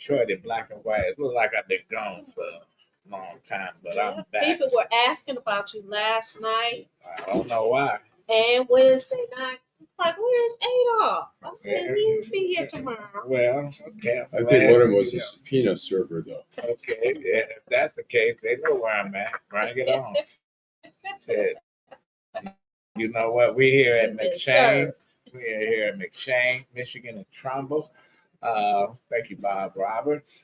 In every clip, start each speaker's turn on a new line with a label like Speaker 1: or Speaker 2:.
Speaker 1: Detroit in black and white. It looks like I've been gone for a long time, but I'm back.
Speaker 2: People were asking about you last night.
Speaker 1: I don't know why.
Speaker 2: And Wednesday night. Like, where's Adolph? I said, he'll be here tomorrow.
Speaker 1: Well, okay.
Speaker 3: I think one of them was a subpoena server, though.
Speaker 1: Okay, yeah, if that's the case, they know where I'm at. Bring it on. Shit. You know what? We here at McShane's. We're here at McShane, Michigan, and Trumbull. Thank you, Bob Roberts.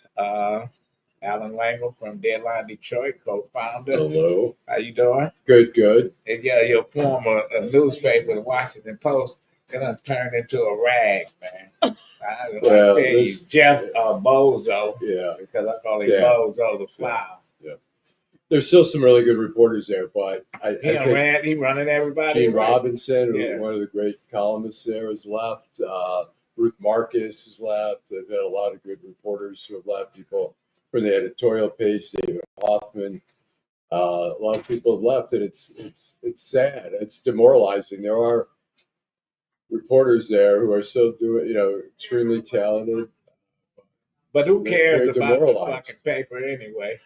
Speaker 1: Allan Lengel from Deadline Detroit, co-founder.
Speaker 3: Hello.
Speaker 1: How you doing?
Speaker 3: Good, good.
Speaker 1: And yeah, you'll form a newspaper, the Washington Post. It done turned into a rag, man. I tell you, Jeff Bozo.
Speaker 3: Yeah.
Speaker 1: Because I call him Bozo the Flower.
Speaker 3: Yeah. There's still some really good reporters there, but
Speaker 1: He running everybody.
Speaker 3: Gene Robinson, one of the great columnists there, has left. Ruth Marcus has left. They've had a lot of good reporters who have left. People from the editorial page, David Hoffman. A lot of people have left, and it's sad. It's demoralizing. There are reporters there who are still doing, extremely talented.
Speaker 1: But who cares about the fucking paper anyway?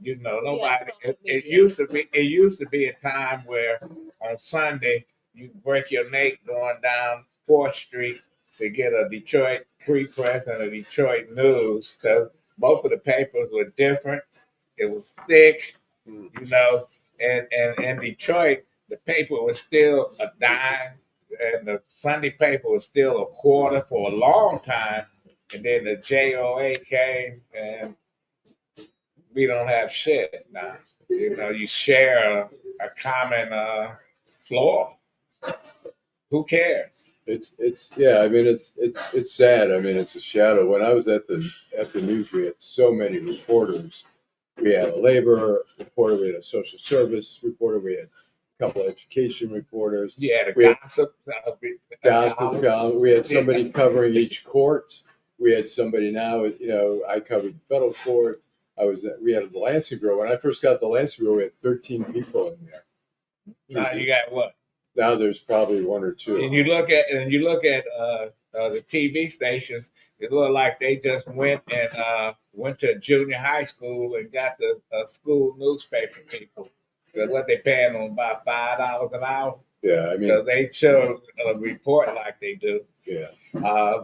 Speaker 1: Nobody. It used to be a time where on Sunday you break your neck going down 4th Street to get a Detroit Free Press and a Detroit News, because both of the papers were different. It was thick, and in Detroit the paper was still a dime, and the Sunday paper was still a quarter for a long time. And then the JOA came, and we don't have shit now. You share a common floor. Who cares?
Speaker 3: It's sad. I mean, it's a shadow. When I was at the news, we had so many reporters. We had a labor reporter, we had a social service reporter, we had a couple of education reporters.
Speaker 1: Yeah, gossip.
Speaker 3: We had somebody covering each court. We had somebody now. I covered the federal court. We had the Lansing Bureau. When I first got the Lansing Bureau, we had 13 people in there.
Speaker 1: Now you got what?
Speaker 3: Now there's probably 1 or 2.
Speaker 1: And you look at the TV stations. It looked like they just went to junior high school and got the school newspaper people. Because what they paying them about $5 an hour.
Speaker 3: Yeah, I mean,
Speaker 1: because they show a report like they do.
Speaker 3: Yeah.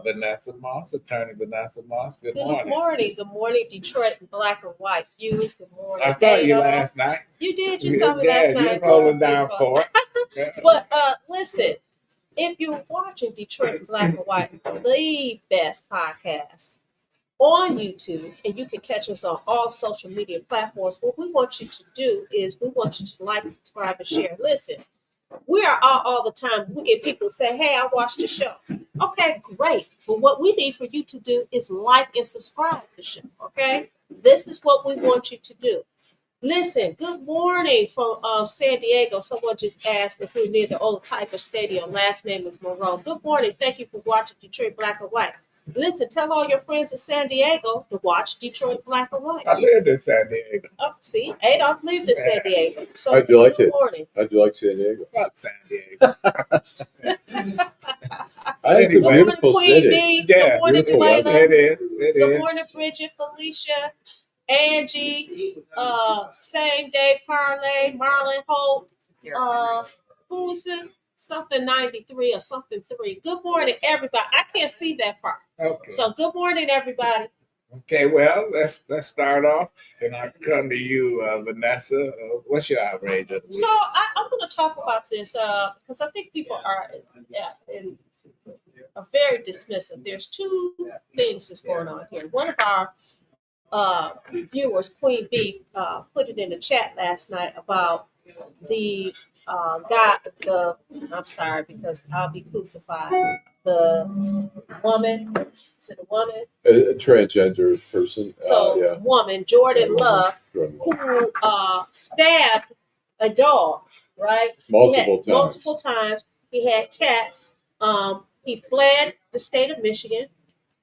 Speaker 1: Vanessa Moss, attorney Vanessa Moss. Good morning.
Speaker 2: Good morning. Good morning, Detroit in black and white. Viewers, good morning.
Speaker 1: I saw you last night.
Speaker 2: You did. You saw me last night.
Speaker 1: You're holding down for
Speaker 2: it. But listen, if you're watching Detroit in black and white, the best podcast on YouTube, and you can catch us on all social media platforms, what we want you to do is we want you to like, subscribe, and share. Listen. We are out all the time. We get people to say, hey, I watched the show. Okay, great. But what we need for you to do is like and subscribe to the show, okay? This is what we want you to do. Listen, good morning from San Diego. Someone just asked if we're near the old Tiger Stadium. Last name is Mayoral. Good morning. Thank you for watching Detroit Black and White. Listen, tell all your friends in San Diego to watch Detroit Black and White.
Speaker 1: I lived in San Diego.
Speaker 2: Oh, see, Adolph lived in San Diego. So
Speaker 3: how'd you like
Speaker 2: good
Speaker 3: it?
Speaker 2: Morning.
Speaker 3: How'd you like San Diego?
Speaker 1: Fuck San Diego.
Speaker 3: It's a beautiful city.
Speaker 2: Good morning, Layla.
Speaker 1: It is.
Speaker 2: Good morning, Bridget, Felicia, Angie, Same Day Parlay, Marlon Holt. Who is this? Something 93 or something 3. Good morning, everybody. I can't see that far.
Speaker 1: Okay.
Speaker 2: So good morning, everybody.
Speaker 1: Okay, well, let's start off, and I come to you, Vanessa. What's your outrage of the week?
Speaker 2: So I'm going to talk about this because I think people are very dismissive. There's 2 things that's going on here. One of our viewers, Queen B, put it in the chat last night about the I'm sorry because I'll be crucified. The woman, is it a woman?
Speaker 3: A transgender person.
Speaker 2: So woman, Jordan Love, who stabbed a dog, right? Multiple times. He had cats. He fled the state of Michigan,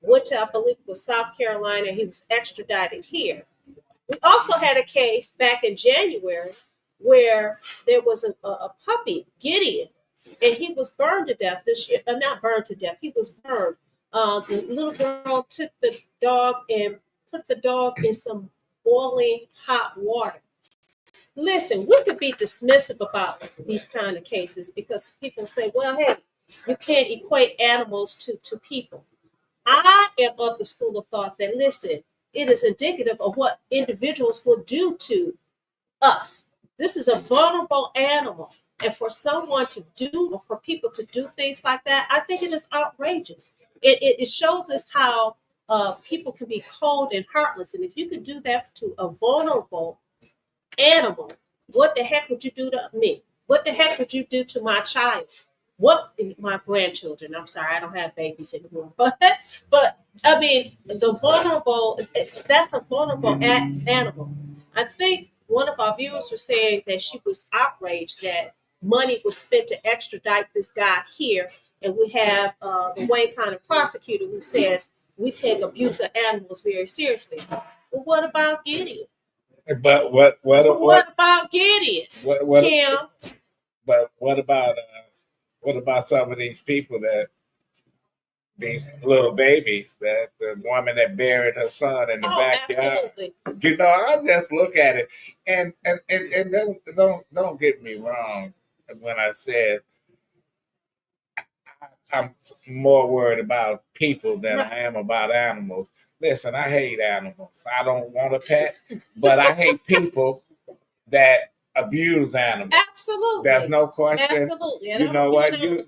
Speaker 2: went to, I believe it was South Carolina. He was extradited here. We also had a case back in January where there was a puppy, Gideon, and he was burned to death this year. Not burned to death, he was burned. The little girl took the dog and put the dog in some boiling hot water. Listen, we could be dismissive about these kind of cases because people say, well, hey, you can't equate animals to people. I am of the school of thought that, listen, it is indicative of what individuals will do to us. This is a vulnerable animal. And for someone to do, or for people to do things like that, I think it is outrageous. It shows us how people can be cold and heartless. And if you could do that to a vulnerable animal, what the heck would you do to me? What the heck would you do to my child? What my grandchildren? I'm sorry, I don't have babies anymore. But I mean, the vulnerable. That's a vulnerable animal. I think one of our viewers was saying that she was outraged that money was spent to extradite this guy here, and we have the Wayne County prosecutor who says we take abuse of animals very seriously. But what about Gideon?
Speaker 1: But what
Speaker 2: about Gideon?
Speaker 1: Kim? But what about some of these people that these little babies, that the woman that buried her son in the backyard?
Speaker 2: Absolutely.
Speaker 1: You know, I just look at it and don't get me wrong when I said I'm more worried about people than I am about animals. Listen, I hate animals. I don't want a pet, but I hate people that abuse animals.
Speaker 2: Absolutely.
Speaker 1: There's no question.
Speaker 2: Absolutely.
Speaker 1: And you know what? You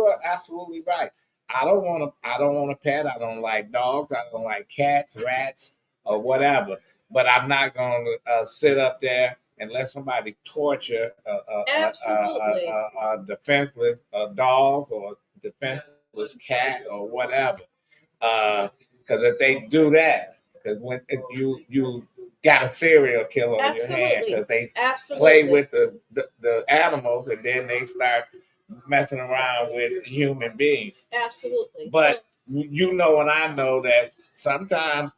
Speaker 1: are absolutely right. I don't want a pet. I don't like dogs. I don't like cats, rats, or whatever. But I'm not going to sit up there and let somebody torture a defenseless dog or a defenseless cat or whatever. Because if they do that, because when you got a serial killer on your hand, because they play with the animals and then they start messing around with human beings.
Speaker 2: Absolutely.
Speaker 1: But you know, and I know that sometimes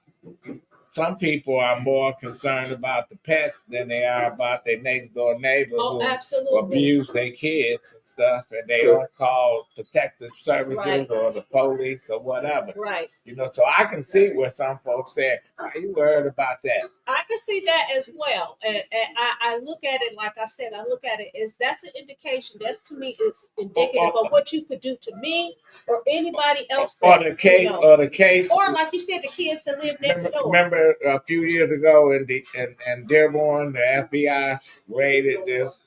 Speaker 1: some people are more concerned about the pets than they are about their next door neighbor who abuse their kids and stuff, and they don't call protective services or the police or whatever.
Speaker 2: Right.
Speaker 1: You know, so I can see where some folks say, "Are you worried about that?"
Speaker 2: I can see that as well, and I look at it like I said. I look at it as that's an indication. That's to me, it's indicative of what you could do to me or anybody else.
Speaker 1: Or the case,
Speaker 2: or like you said, the kids that live next door.
Speaker 1: Remember a few years ago in Dearborn, the FBI raided this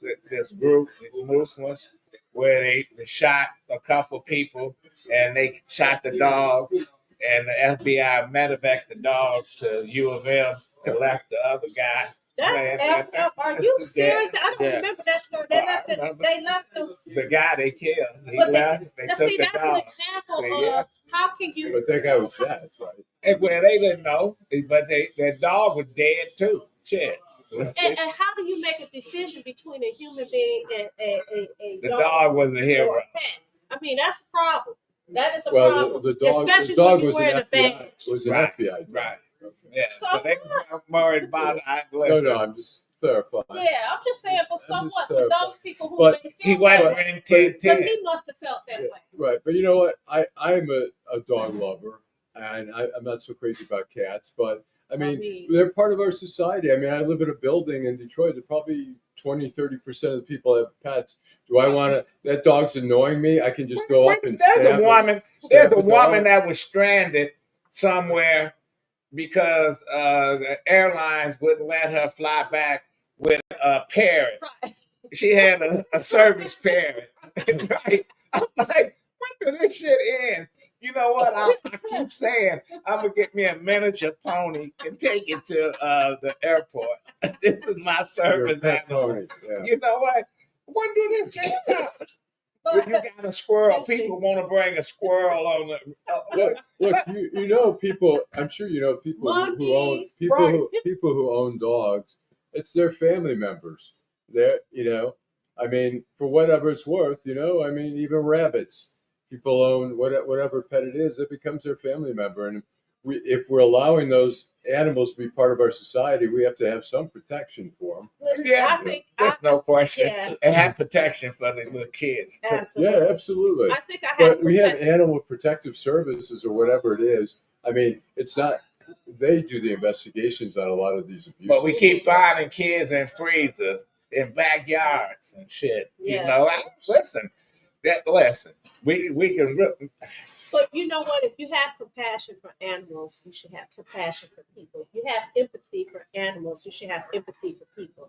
Speaker 1: group, these Muslims, where they shot a couple people and they shot the dog, and the FBI medevaced the dog to U of M and left the other guy.
Speaker 2: That's Are you serious? I don't remember that story. They left
Speaker 1: the guy they killed. He left. That's an example
Speaker 2: of how can you.
Speaker 3: But that guy was dead, right?
Speaker 1: Well, they didn't know, but their dog was dead too. Shit.
Speaker 2: And how do you make a decision between a human being and a
Speaker 1: the dog was a hero.
Speaker 2: I mean, that's a problem. That is a problem.
Speaker 3: The dog,
Speaker 2: especially
Speaker 3: the dog
Speaker 2: when you're wearing a badge.
Speaker 3: Was an FBI.
Speaker 1: Right. Yeah. So they were worried about
Speaker 3: No, I'm just clarifying.
Speaker 2: Yeah, I'm just saying, but somewhat for those people who
Speaker 3: but
Speaker 2: he wasn't wearing 10. Because he must have felt that way.
Speaker 3: Right. But you know what? I'm a dog lover, and I'm not so crazy about cats, but I mean, they're part of our society. I mean, I live in a building in Detroit that probably 20-30% of the people have pets. Do I want to? That dog's annoying me. I can just go up and
Speaker 1: There's a woman that was stranded somewhere because the airlines wouldn't let her fly back with a parrot.
Speaker 2: Right.
Speaker 1: She had a service parrot. Right? I'm like, when did this shit end? You know what? I keep saying I'm gonna get me a miniature pony and take it to the airport. This is my service animal. Yeah. You know what? When do this change? When you got a squirrel, people want to bring a squirrel on the.
Speaker 3: Look, you know people. I'm sure you know people who own dogs. It's their family members. I mean, for whatever it's worth, I mean, even rabbits. People own whatever pet it is, it becomes their family member. And if we're allowing those animals to be part of our society, we have to have some protection for them.
Speaker 2: Listen,
Speaker 1: there's no question. Yeah. And have protection for the little kids.
Speaker 2: Absolutely.
Speaker 3: Yeah, absolutely.
Speaker 2: I think we
Speaker 3: have animal protective services or whatever it is. I mean, it's not. They do the investigations on a lot of these abuses.
Speaker 1: But we keep finding kids in freezers, in backyards and shit.
Speaker 2: Yeah.
Speaker 1: You know, listen. We can.
Speaker 2: But you know what? If you have compassion for animals, you should have compassion for people. If you have empathy for animals, you should have empathy for people.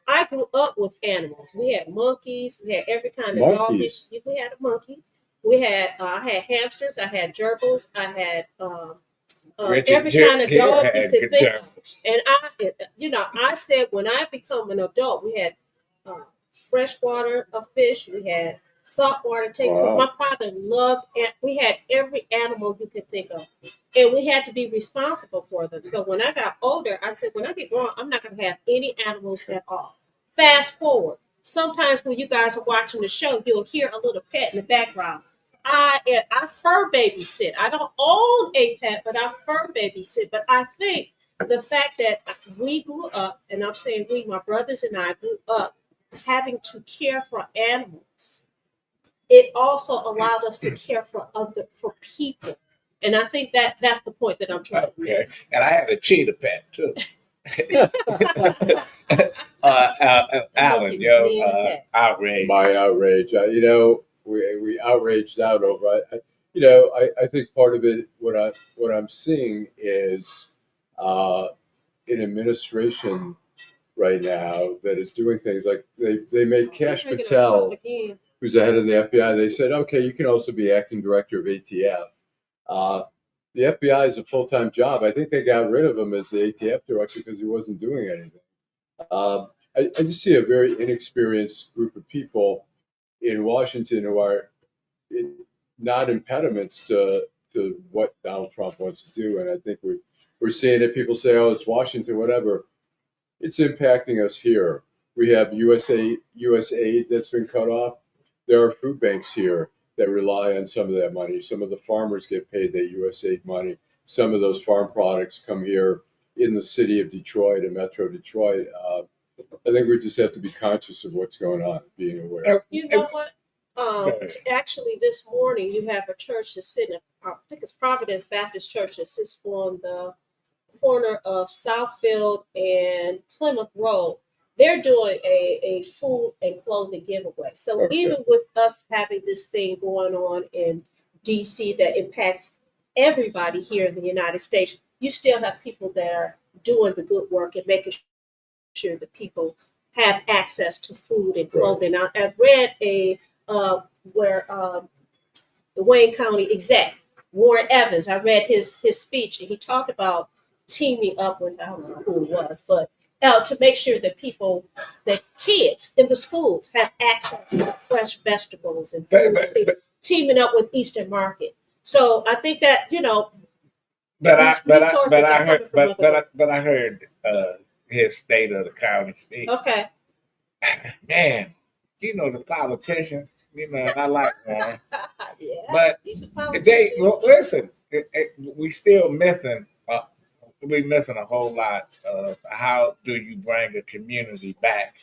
Speaker 2: I grew up with animals. We had monkeys. We had every kind of dog. We had a monkey. We had I had hamsters. I had gerbils. I had every kind of dog you could think of. And I said when I become an adult, we had freshwater fish. We had saltwater tanks. Wow. My father loved, and we had every animal you could think of, and we had to be responsible for them. So when I got older, I said, when I get grown, I'm not going to have any animals at all. Fast forward. Sometimes when you guys are watching the show, you'll hear a little pet in the background. I fur babysit. I don't own a pet, but I fur babysit. But I think the fact that we grew up, and I'm saying we, my brothers and I grew up having to care for animals, it also allowed us to care for people. And I think that's the point that I'm trying to make.
Speaker 1: And I had a cheetah pet too. Allan, outrage.
Speaker 3: My outrage. We outraged out over. I think part of it. What I'm seeing is an administration right now that is doing things like they made Kash Patel, who's the head of the FBI. They said, okay, you can also be acting director of ATF. The FBI is a full-time job. I think they got rid of him as the ATF director because he wasn't doing anything. I just see a very inexperienced group of people in Washington who are not impediments to what Donald Trump wants to do. And I think we're seeing it. People say, oh, it's Washington, whatever. It's impacting us here. We have US aid that's been cut off. There are food banks here that rely on some of that money. Some of the farmers get paid that USAID money. Some of those farm products come here in the city of Detroit and Metro Detroit. I think we just have to be conscious of what's going on, being aware.
Speaker 2: You know what? Actually, this morning you have a church that's sitting, I think it's Providence Baptist Church, that sits on the corner of Southfield and Plymouth Road. They're doing a food and clothing giveaway. So even with us having this thing going on in DC that impacts everybody here in the United States, you still have people that are doing the good work and making sure that people have access to food and clothing. Right. I've read where the Wayne County exec, Warren Evans, I read his speech, and he talked about teaming up with, I don't know who it was, but to make sure that that kids in the schools have access to fresh vegetables and food, teaming up with Eastern Market. So I think that,
Speaker 1: But I heard his state of the county speech.
Speaker 2: Okay.
Speaker 1: Man, the politicians, I like one.
Speaker 2: Yeah,
Speaker 1: but listen, we still missing. We're missing a whole lot of how do you bring a community back,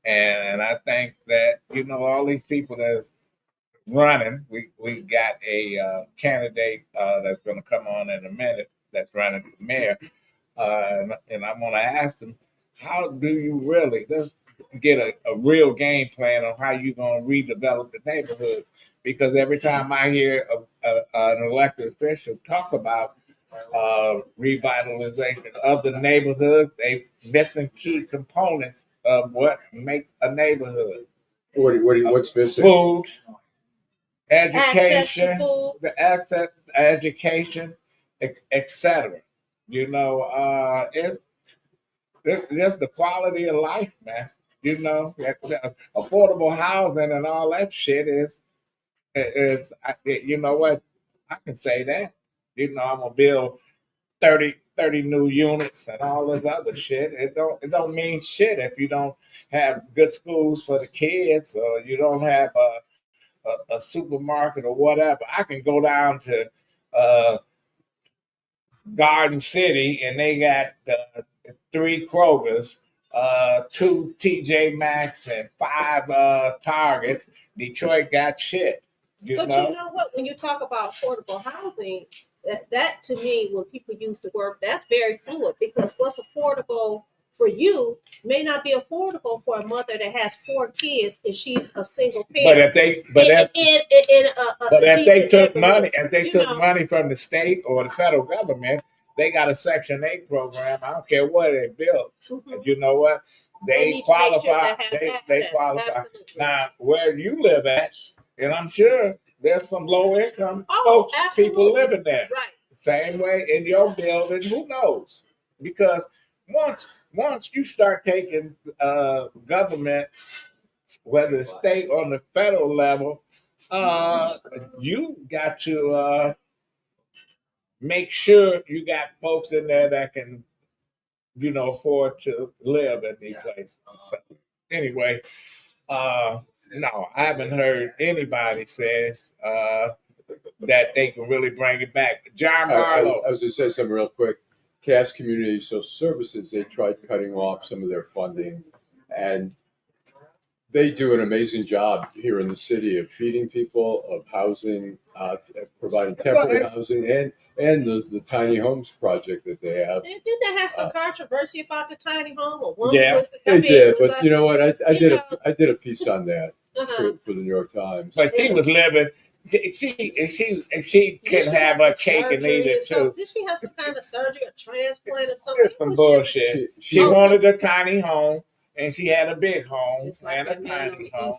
Speaker 1: and I think that all these people that's running. We got a candidate that's going to come on in a minute that's running for mayor, and I'm going to ask them, how do you really let's get a real game plan on how you're going to redevelop the neighborhoods? Because every time I hear an elected official talk about revitalization of the neighborhoods, they missing key components of what makes a neighborhood.
Speaker 3: What's missing?
Speaker 1: Food, education, education, etc. It's just the quality of life, man. Affordable housing and all that shit is you know what? I can say that. I'm gonna build 30 new units and all this other shit. It don't mean shit if you don't have good schools for the kids, or you don't have a supermarket or whatever. I can go down to Garden City and they got 3 Krogers, 2 TJ Maxx, and 5 Targets. Detroit got shit.
Speaker 2: You know what? When you talk about affordable housing, that to me, when people use the word, that's very fluid, because what's affordable for you may not be affordable for a mother that has 4 kids and she's a single parent.
Speaker 1: But if they took money from the state or the federal government, they got a Section 8 program. I don't care what they built. And you know what? They qualify. They qualify.
Speaker 2: Absolutely.
Speaker 1: Now, where you live at, and I'm sure there's some low income folks, people living there.
Speaker 2: Right.
Speaker 1: Same way in your building. Who knows? Because once you start taking government, whether it's state or on the federal level, you got to make sure you got folks in there that can, afford to live in these places. So, anyway, no, I haven't heard anybody says that they can really bring it back. John Barlow.
Speaker 3: I was going to say something real quick. Cass Community Social Services, they tried cutting off some of their funding, and they do an amazing job here in the city of feeding people, of housing, providing temporary housing, and the tiny homes project that they have.
Speaker 2: Didn't they have some controversy about the tiny home? Or
Speaker 3: they did, but like, you know what? I did a piece on that for the New York Times.
Speaker 1: But she was living. She can have a cake and eat it too.
Speaker 2: Did she have some kind of surgery or transplant or something?
Speaker 1: It's some bullshit. She wanted a tiny home, and she had a big home and a tiny home.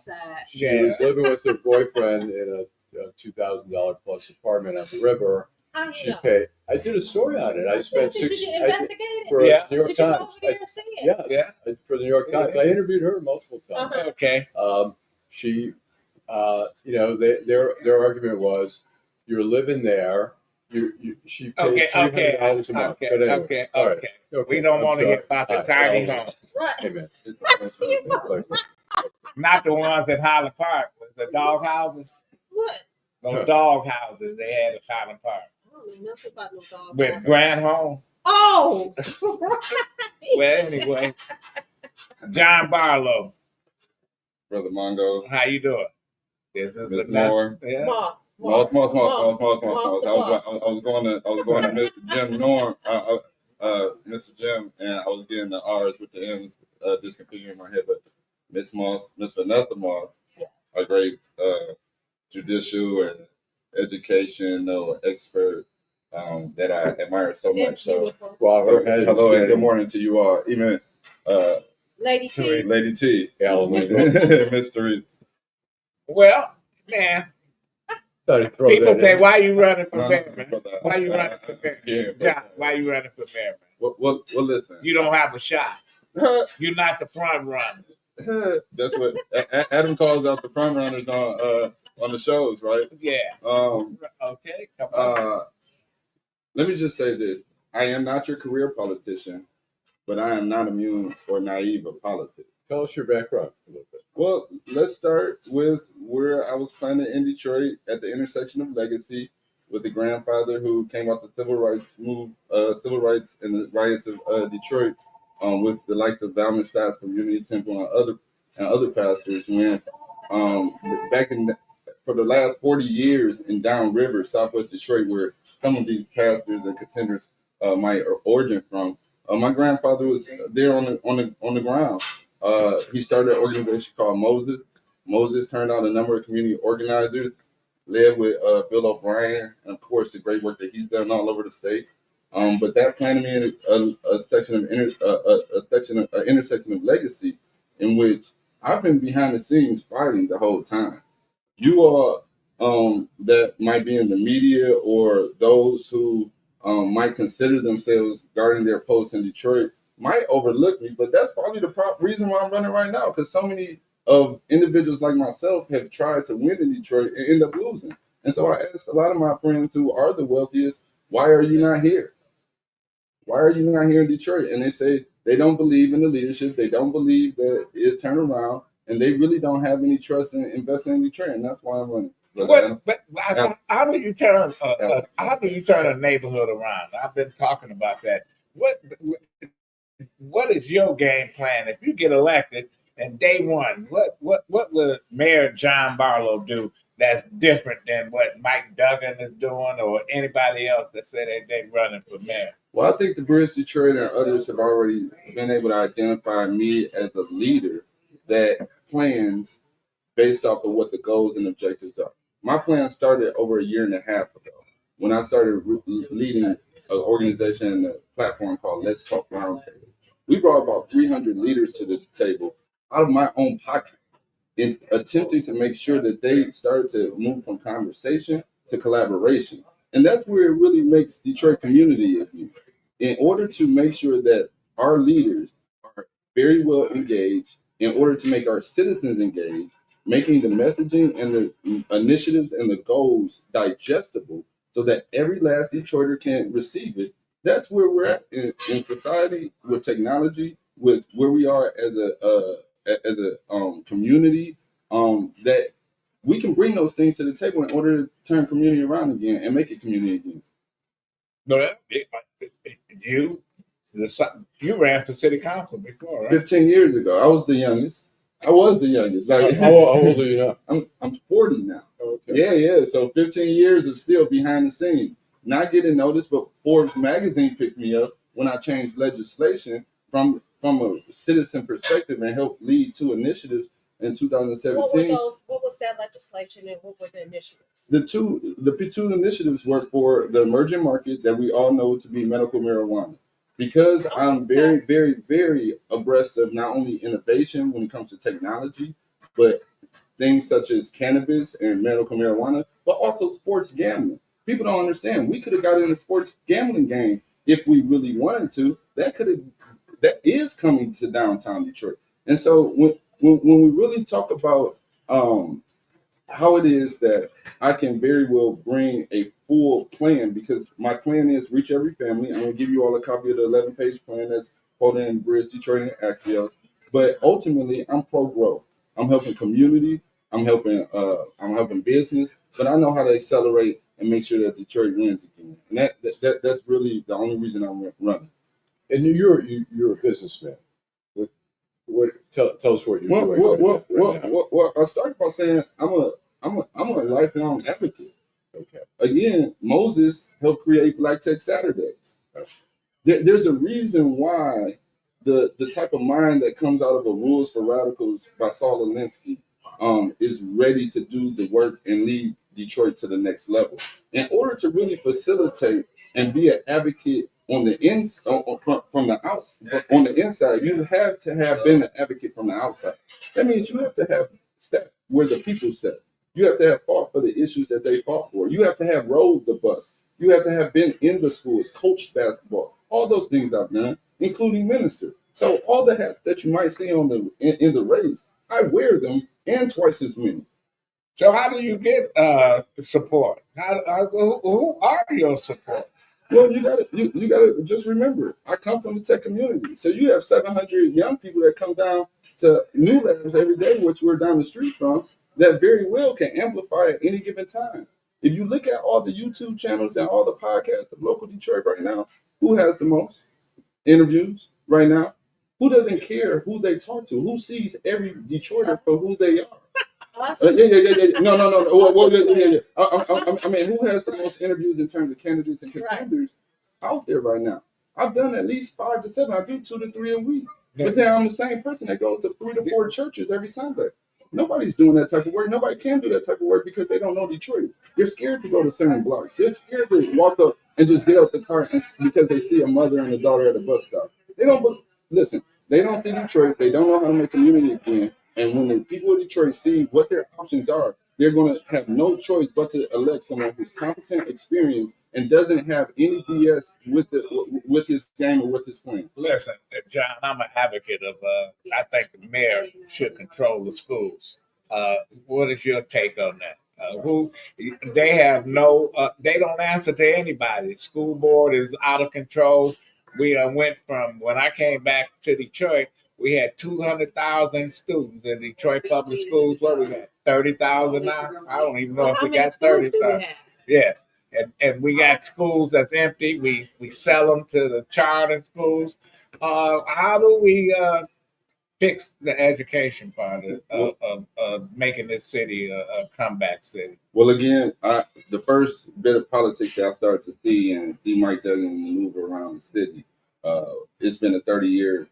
Speaker 3: She was living with her boyfriend in a $2,000 plus apartment on the river. She paid. I did a story on it. I spent
Speaker 2: Did you investigate it?
Speaker 3: For New York
Speaker 2: Did you
Speaker 3: Times.
Speaker 2: go over there and see it?
Speaker 3: For the New York Times. I interviewed her multiple times.
Speaker 1: Okay.
Speaker 3: She, their argument was, you're living there. She paid $300 a month.
Speaker 1: Okay.
Speaker 3: But anyway,
Speaker 1: Okay. We don't want to hear about the tiny homes.
Speaker 3: Amen.
Speaker 1: Not the ones at Highland Park, the dog houses.
Speaker 2: What?
Speaker 1: Those dog houses they had at Highland Park.
Speaker 2: I don't know nothing about no dog
Speaker 1: With
Speaker 2: houses.
Speaker 1: Grand Home.
Speaker 2: Oh!
Speaker 1: Well, anyway, John Barlow.
Speaker 4: Brother Mongo.
Speaker 1: How you doing? This is
Speaker 4: Miss Moore.
Speaker 1: Yeah.
Speaker 4: Moss. I was going to Mr. Jim Norm, Mr. Jim, and I was getting the R's with the M's disconfiguring my head. But Miss Moss, Miss Vanessa Moss, a great judicial and educational expert that I admire so much. So, hello and good morning to you all. Even
Speaker 2: Lady
Speaker 4: T,
Speaker 3: Allan,
Speaker 4: Miss Therese.
Speaker 1: Well, man. People say, why are you running for mayor? Why are you running for mayor? John, why are you running for mayor?
Speaker 4: Well, listen.
Speaker 1: You don't have a shot. You're not the front runner.
Speaker 4: That's what Adam calls out the front runners on the shows, right?
Speaker 1: Yeah. Okay. Come on.
Speaker 4: Let me just say this: I am not your career politician, but I am not immune or naive of politics.
Speaker 3: Tell us your background a little bit.
Speaker 4: Well, let's start with where I was planted in Detroit at the intersection of legacy with the grandfather who came out the civil rights and the riots of Detroit with the likes of Valman Stats from Unity Temple and other pastors. When for the last 40 years in downriver Southwest Detroit, where some of these pastors and contenders might origin from, my grandfather was there on the ground. He started an organization called Moses. Moses turned out a number of community organizers, led with Bill O'Brien, and of course the great work that he's done all over the state. But that planted me in an intersection of legacy, in which I've been behind the scenes fighting the whole time. You all that might be in the media or those who might consider themselves guarding their posts in Detroit might overlook me, but that's probably the reason why I'm running right now, because so many of individuals like myself have tried to win in Detroit and end up losing. And so I asked a lot of my friends who are the wealthiest, why are you not here? Why are you not here in Detroit? And they say they don't believe in the leadership. They don't believe that it'll turn around, and they really don't have any trust in investing in Detroit. And that's why I'm running.
Speaker 1: How do you turn a neighborhood around? I've been talking about that. What is your game plan if you get elected and day one? What will Mayor John Barlow do that's different than what Mike Duggan is doing or anybody else that said they're running for mayor?
Speaker 4: Well, I think the Bridge Detroit and others have already been able to identify me as a leader that plans based off of what the goals and objectives are. My plan started over a year and a half ago when I started leading an organization and a platform called Let's Talk Roundtable. We brought about 300 leaders to the table out of my own pocket in attempting to make sure that they started to move from conversation to collaboration. And that's where it really makes Detroit community of you. In order to make sure that our leaders are very well engaged, in order to make our citizens engaged, making the messaging and the initiatives and the goals digestible so that every last Detroiter can receive it. That's where we're at in society, with technology, with where we are as a community, that we can bring those things to the table in order to turn community around again and make it community again.
Speaker 1: No, you ran for city council before, right?
Speaker 4: 15 years ago, I was the youngest. Like,
Speaker 3: how old are you now?
Speaker 4: I'm 40 now.
Speaker 3: Okay.
Speaker 4: Yeah. So 15 years of still behind the scenes, not getting noticed. But Forbes magazine picked me up when I changed legislation from a citizen perspective and helped lead 2 initiatives in 2017.
Speaker 2: What was that legislation and what were the initiatives?
Speaker 4: The two initiatives were for the emerging market that we all know to be medical marijuana. Because I'm very, very, very abreast of not only innovation when it comes to technology, but things such as cannabis and medical marijuana, but also sports gambling. People don't understand. We could have got in the sports gambling game if we really wanted to. That is coming to downtown Detroit. And so when we really talk about how it is that I can very well bring a full plan, because my plan is reach every family. I'm going to give you all a copy of the 11-page plan that's quoted in Bridge Detroit and Axios. But ultimately, I'm pro-growth. I'm helping community. I'm helping business. But I know how to accelerate and make sure that Detroit wins again. And that's really the only reason I'm running.
Speaker 3: And you're a businessman. Tell us what you're doing.
Speaker 4: Well, I started by saying I'm a lifelong advocate.
Speaker 3: Okay.
Speaker 4: Again, Moses helped create Black Tech Saturdays. There's a reason why the type of mind that comes out of a Rules for Radicals by Saul Alinsky is ready to do the work and lead Detroit to the next level. In order to really facilitate and be an advocate on the from the outside, on the inside, you have to have been an advocate from the outside. That means you have to have stepped where the people sat. You have to have fought for the issues that they fought for. You have to have rode the bus. You have to have been in the schools, coached basketball. All those things I've done, including minister. So all the hats that you might see on in the race, I wear them and twice as many.
Speaker 1: So how do you get support? Who are your support?
Speaker 4: Well, you gotta just remember, I come from the tech community. So you have 700 young people that come down to New Labs every day, which we're down the street from, that very well can amplify at any given time. If you look at all the YouTube channels and all the podcasts of local Detroit right now, who has the most interviews right now? Who doesn't care who they talk to? Who sees every Detroiter for who they are? Yeah. No. Well, yeah. I mean, who has the most interviews in terms of candidates and contenders out there right now? I've done at least 5 to 7. I do 2 to 3 a week. But then I'm the same person that goes to 3 to 4 churches every Sunday. Nobody's doing that type of work. Nobody can do that type of work because they don't know Detroit. They're scared to go to certain blocks. They're scared to walk up and just get out the car because they see a mother and a daughter at a bus stop. They don't listen. They don't see Detroit. They don't know how to make community again. And when the people of Detroit see what their options are, they're going to have no choice but to elect someone who's competent, experienced, and doesn't have any BS with his game or with his plan.
Speaker 1: Listen, John, I'm an advocate of. I think the mayor should control the schools. What is your take on that? Who they have no? They don't answer to anybody. School board is out of control. We went from when I came back to Detroit. We had 200,000 students in Detroit public schools. What we got? 30,000 now? I don't even know if we got 30,000. Yes. And we got schools that's empty. We sell them to the charter schools. How do we fix the education part of making this city a comeback city?
Speaker 4: Well, again, the first bit of politics that I started to see and see Mike Duggan maneuver around the city, it's been a 30-year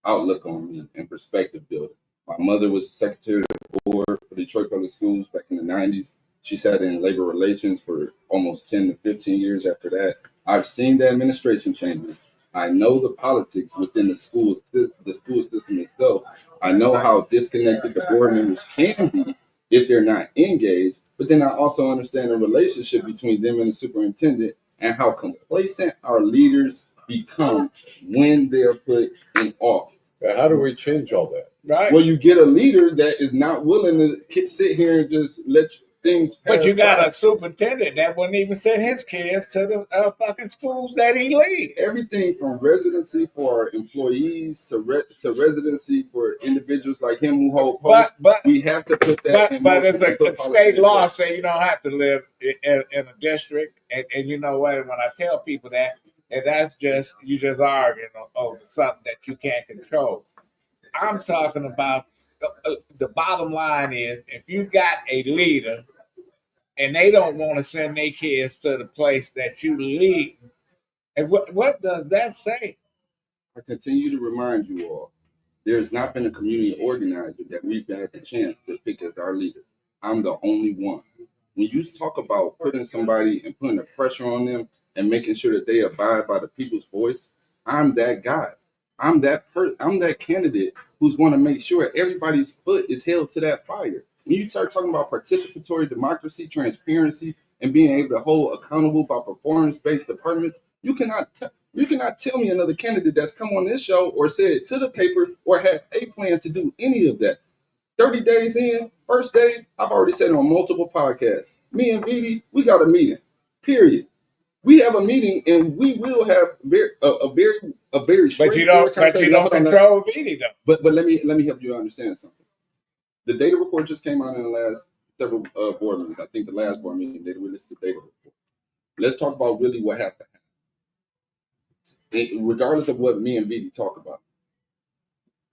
Speaker 4: outlook on me and perspective building. My mother was secretary of the board for Detroit Public Schools back in the 90s. She sat in labor relations for almost 10 to 15 years after that. I've seen the administration changes. I know the politics within the school system itself. I know how disconnected the board members can be if they're not engaged. But then I also understand the relationship between them and the superintendent and how complacent our leaders become when they're put in office.
Speaker 3: How do we change all that?
Speaker 1: Right.
Speaker 4: Well, you get a leader that is not willing to sit here and just let things pass.
Speaker 1: But you got
Speaker 4: by.
Speaker 1: a superintendent that wouldn't even send his kids to the fucking schools that he leads.
Speaker 4: Everything from residency for employees to residency for individuals like him who hold posts.
Speaker 1: But
Speaker 4: we have to put that.
Speaker 1: But it's a state law say you don't have to live in a district, and you know what? When I tell people that, and that's just you just arguing over something that you can't control. I'm talking about the bottom line is if you got a leader and they don't want to send their kids to the place that you lead, and what does that say?
Speaker 4: I continue to remind you all, there has not been a community organizer that we've had the chance to pick as our leader. I'm the only one. When you talk about putting somebody and putting the pressure on them and making sure that they abide by the people's voice, I'm that guy. I'm that candidate who's going to make sure everybody's foot is held to that fire. When you start talking about participatory democracy, transparency, and being able to hold accountable by performance-based departments, you cannot tell me another candidate that's come on this show or said to the paper or had a plan to do any of that. 30 days in, first day, I've already said on multiple podcasts, me and Vidi, we got a meeting, period. We have a meeting, and we will have a very.
Speaker 1: But you don't control Vidi though.
Speaker 4: But let me help you understand something. The data report just came out in the last several board meetings. I think the last board meeting they released the data report. Let's talk about really what has to happen, regardless of what me and Vidi talk about.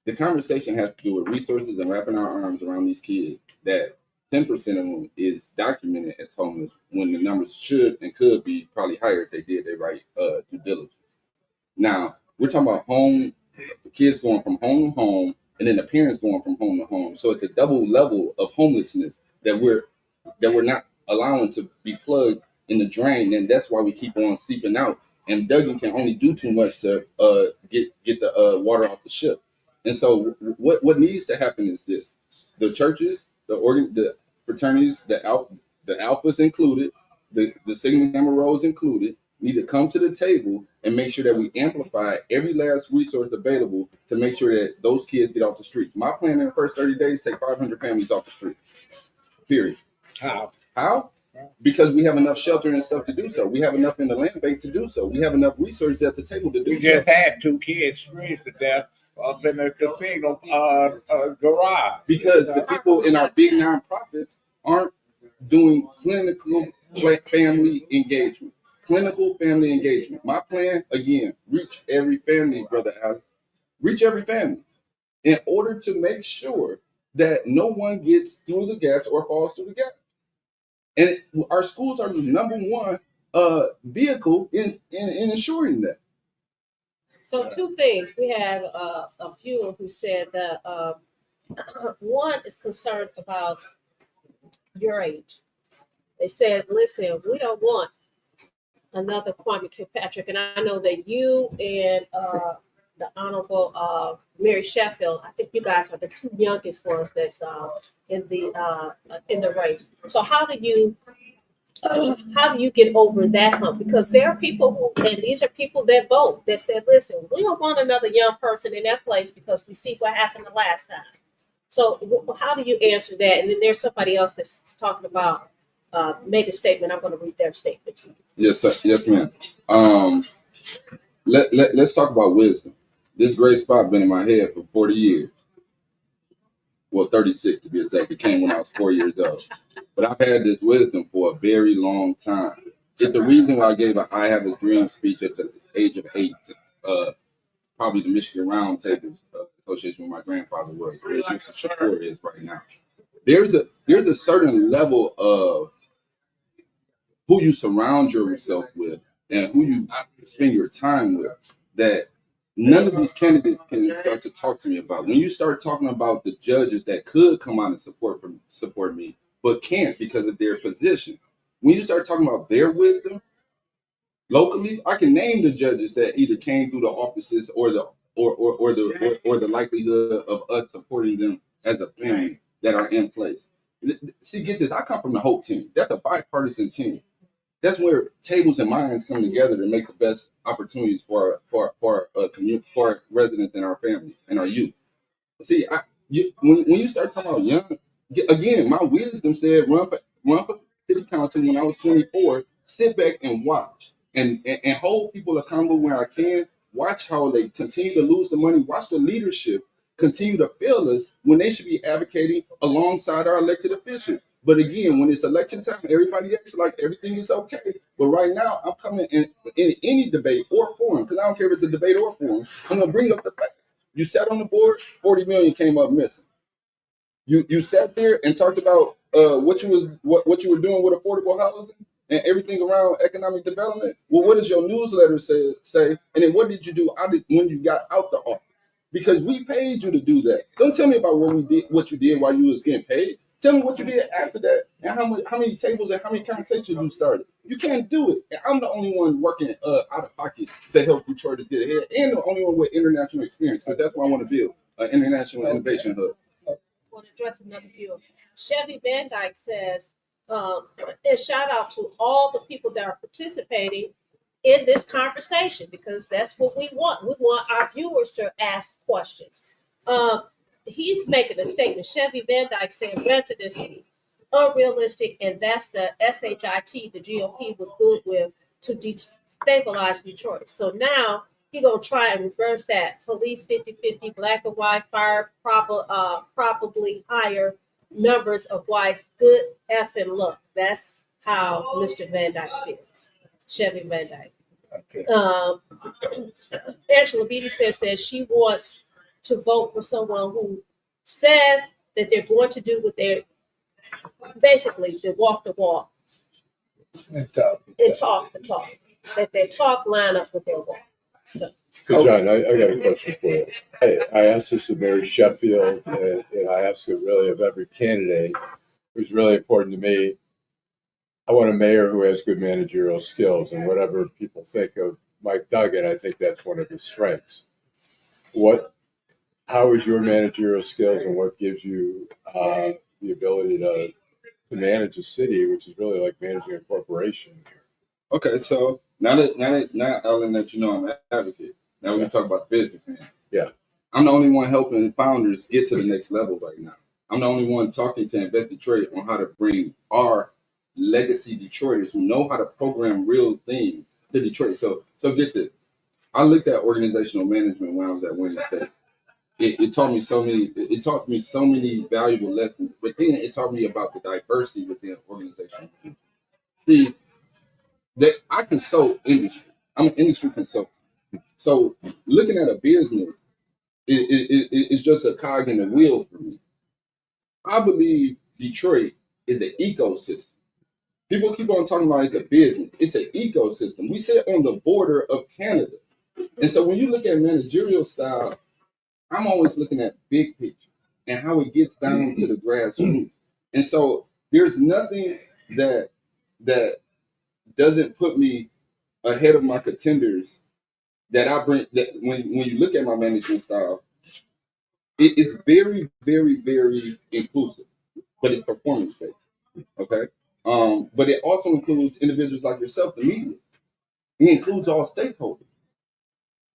Speaker 4: The conversation has to do with resources and wrapping our arms around these kids. That 10% of them is documented as homeless when the numbers should and could be probably higher if they did their right due diligence. Now, we're talking about the kids going from home to home, and then the parents going from home to home. So it's a double level of homelessness that we're not allowing to be plugged in the drain, and that's why we keep on seeping out. And Duggan can only do too much to get the water off the ship. And so what needs to happen is this: the churches, the fraternities, the alphas included, the Sigma Gamma Rho's included, need to come to the table and make sure that we amplify every last resource available to make sure that those kids get off the streets. My plan in the first 30 days, take 500 families off the street. Period. How? Because we have enough shelter and stuff to do so. We have enough in the land bank to do so. We have enough resources at the table to do so.
Speaker 1: We just had 2 kids freeze to death up in the casino garage.
Speaker 4: Because the people in our big nonprofits aren't doing clinical family engagement. Clinical family engagement. My plan, again, reach every family, Brother Allan. Reach every family in order to make sure that no one gets through the gaps or falls through the gaps. And our schools are the number one vehicle in ensuring that.
Speaker 2: So 2 things. We have a viewer who said that one is concerned about your age. They said, listen, we don't want another Kwame Kilpatrick. And I know that you and the Honorable Mary Sheffield, I think you guys are the 2 youngest ones that's in the race. So how do you get over that hump? Because there are people and these are people that vote, that said, listen, we don't want another young person in that place because we see what happened the last time. So how do you answer that? And then there's somebody else that's talking about, made a statement. I'm going to read their statement to you.
Speaker 4: Yes, sir. Yes, ma'am. Let's talk about wisdom. This great spot been in my head for 40 years. Well, 36 to be exact. It came when I was 4 years old. But I've had this wisdom for a very long time. It's the reason why I gave a I Have a Dream speech at the age of 8, probably the Michigan Roundtable's association with my grandfather was, where Mr. Shakur is right now. There's a certain level of who you surround yourself with and who you spend your time with that none of these candidates can start to talk to me about. When you start talking about the judges that could come out and support me, but can't because of their position, when you start talking about their wisdom locally, I can name the judges that either came through the offices or the likelihood of us supporting them as a family that are in place. See, get this. I come from the Hope team. That's a bipartisan team. That's where tables and minds come together to make the best opportunities for our residents and our families and our youth. See, when you start talking about young, again, my wisdom said run for city council when I was 24. Sit back and watch and hold people accountable where I can. Watch how they continue to lose the money. Watch the leadership continue to fail us when they should be advocating alongside our elected officials. But again, when it's election time, everybody acts like everything is okay. But right now, I'm coming in any debate or forum, because I don't care if it's a debate or forum, I'm going to bring up the facts. You sat on the board, 40 million came up missing. You sat there and talked about what you were doing with affordable housing and everything around economic development. Well, what does your newsletter say? And then what did you do when you got out the office? Because we paid you to do that. Don't tell me about what you did while you was getting paid. Tell me what you did after that, and how many tables and how many conversations you started. You can't do it. And I'm the only one working out of pocket to help Detroiters get ahead, and the only one with international experience, because that's what I want to build, an international innovation hub.
Speaker 2: I want to address another view. Chevy Van Dyke says, and shout out to all the people that are participating in this conversation, because that's what we want. We want our viewers to ask questions. He's making a statement. Chevy Van Dyke said residency unrealistic, and that's the SHIT the GOP was good with to destabilize Detroit. So now he's gonna try and reverse that. Police 50-50, black and white, fire probably higher numbers of whites. Good effing luck. That's how Mr. Van Dyke feels. Chevy Van Dyke. Okay. Angela Beatty says that she wants to vote for someone who says that they're going to do what they're basically they walk the walk and talk the talk. That their talk line up with their walk. So,
Speaker 3: John, I got a question for you. I asked this of Mary Sheffield, and I asked it really of every candidate. It was really important to me. I want a mayor who has good managerial skills, and whatever people think of Mike Duggan, I think that's one of his strengths. How is your managerial skills, and what gives you the ability to manage a city, which is really like managing a corporation here?
Speaker 4: Okay, so now Allan, that you know I'm an advocate. Now we can talk about the business, man.
Speaker 3: Yeah.
Speaker 4: I'm the only one helping founders get to the next level right now. I'm the only one talking to Invest Detroit on how to bring our legacy Detroiters who know how to program real things to Detroit. So get this. I looked at organizational management when I was at Wayne State. It taught me so many valuable lessons, but then it taught me about the diversity within organizational management. See, that I consult industry. I'm an industry consultant. So looking at a business is just a cog in the wheel for me. I believe Detroit is an ecosystem. People keep on talking about it's a business. It's an ecosystem. We sit on the border of Canada. And so when you look at managerial style, I'm always looking at big picture and how it gets down to the grassroots. And so there's nothing that doesn't put me ahead of my contenders that I bring. That when you look at my management style, it's very, very, very inclusive, but it's performance based. Okay, but it also includes individuals like yourself, the media. It includes all stakeholders.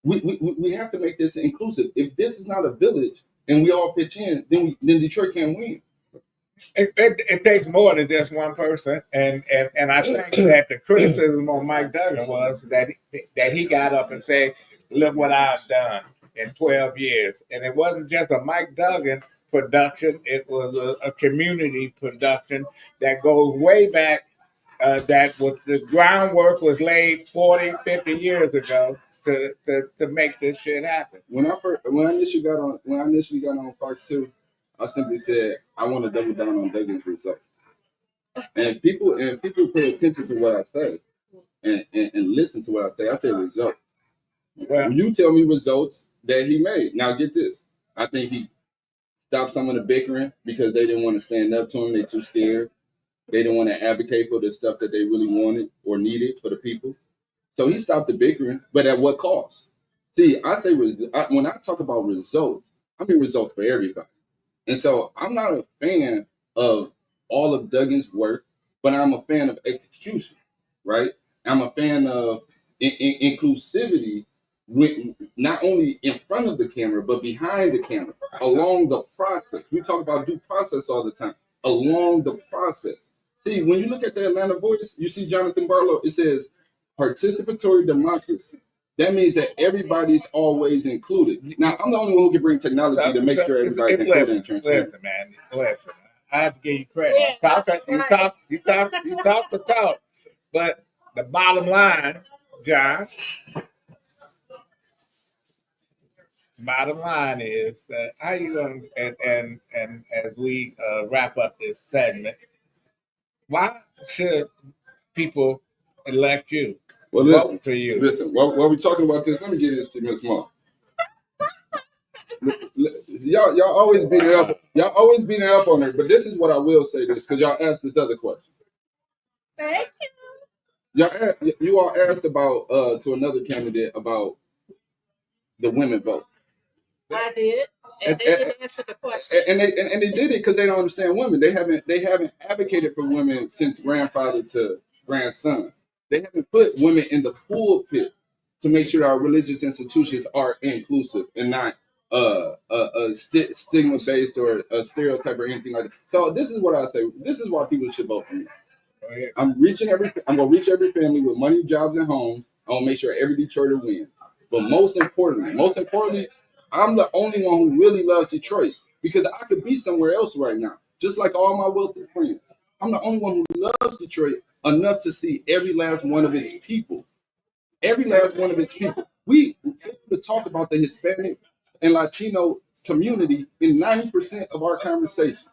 Speaker 4: We have to make this inclusive. If this is not a village and we all pitch in, then Detroit can't win.
Speaker 1: It takes more than just one person, and I think that the criticism on Mike Duggan was that he got up and said, "Look what I've done in 12 years," and it wasn't just a Mike Duggan production; it was a community production that goes way back. That was the groundwork was laid 40, 50 years ago, to make this shit happen.
Speaker 4: When I initially got on Fox 2, I simply said I want to double down on Duggan's results. And if people pay attention to what I say and listen to what I say results. Well, you tell me results that he made. Now get this. I think he stopped some of the bickering because they didn't want to stand up to him. They're too scared. They didn't want to advocate for the stuff that they really wanted or needed for the people. So he stopped the bickering, but at what cost? See, when I talk about results, I mean results for everybody. And so I'm not a fan of all of Duggan's work, but I'm a fan of execution, right? I'm a fan of inclusivity, with not only in front of the camera, but behind the camera, along the process. We talk about due process all the time, along the process. See, when you look at the Atlanta Voice, you see Jonathan Barlow, it says participatory democracy. That means that everybody's always included. Now, I'm the only one who can bring technology to make sure everybody's included and transparent.
Speaker 1: Listen, man, listen. I have to give you credit. You talk the talk. But the bottom line, John, bottom line is that how you going and as we wrap up this segment, why should people elect you?
Speaker 4: Well,
Speaker 1: vote for you.
Speaker 4: Listen. While we're talking about this, let me get this to Ms. Moore. Y'all always beat it up. Y'all always beat it up on her. But this is what I will say this because y'all asked this other question.
Speaker 2: Thank you.
Speaker 4: You all asked about to another candidate about the women vote.
Speaker 2: I did, and they didn't answer the question.
Speaker 4: And they did it because they don't understand women. They haven't advocated for women since grandfather to grandson. They haven't put women in the pulpit to make sure our religious institutions are inclusive and not stigma based or a stereotype or anything like that. So this is what I say. This is why people should vote for me. I'm gonna reach every family with money, jobs, and homes. I'm gonna make sure every Detroiter wins. But most importantly, I'm the only one who really loves Detroit because I could be somewhere else right now, just like all my wealthy friends. I'm the only one who loves Detroit enough to see every last one of its people. Every last one of its people. We talk about the Hispanic and Latino community in 90% of our conversations.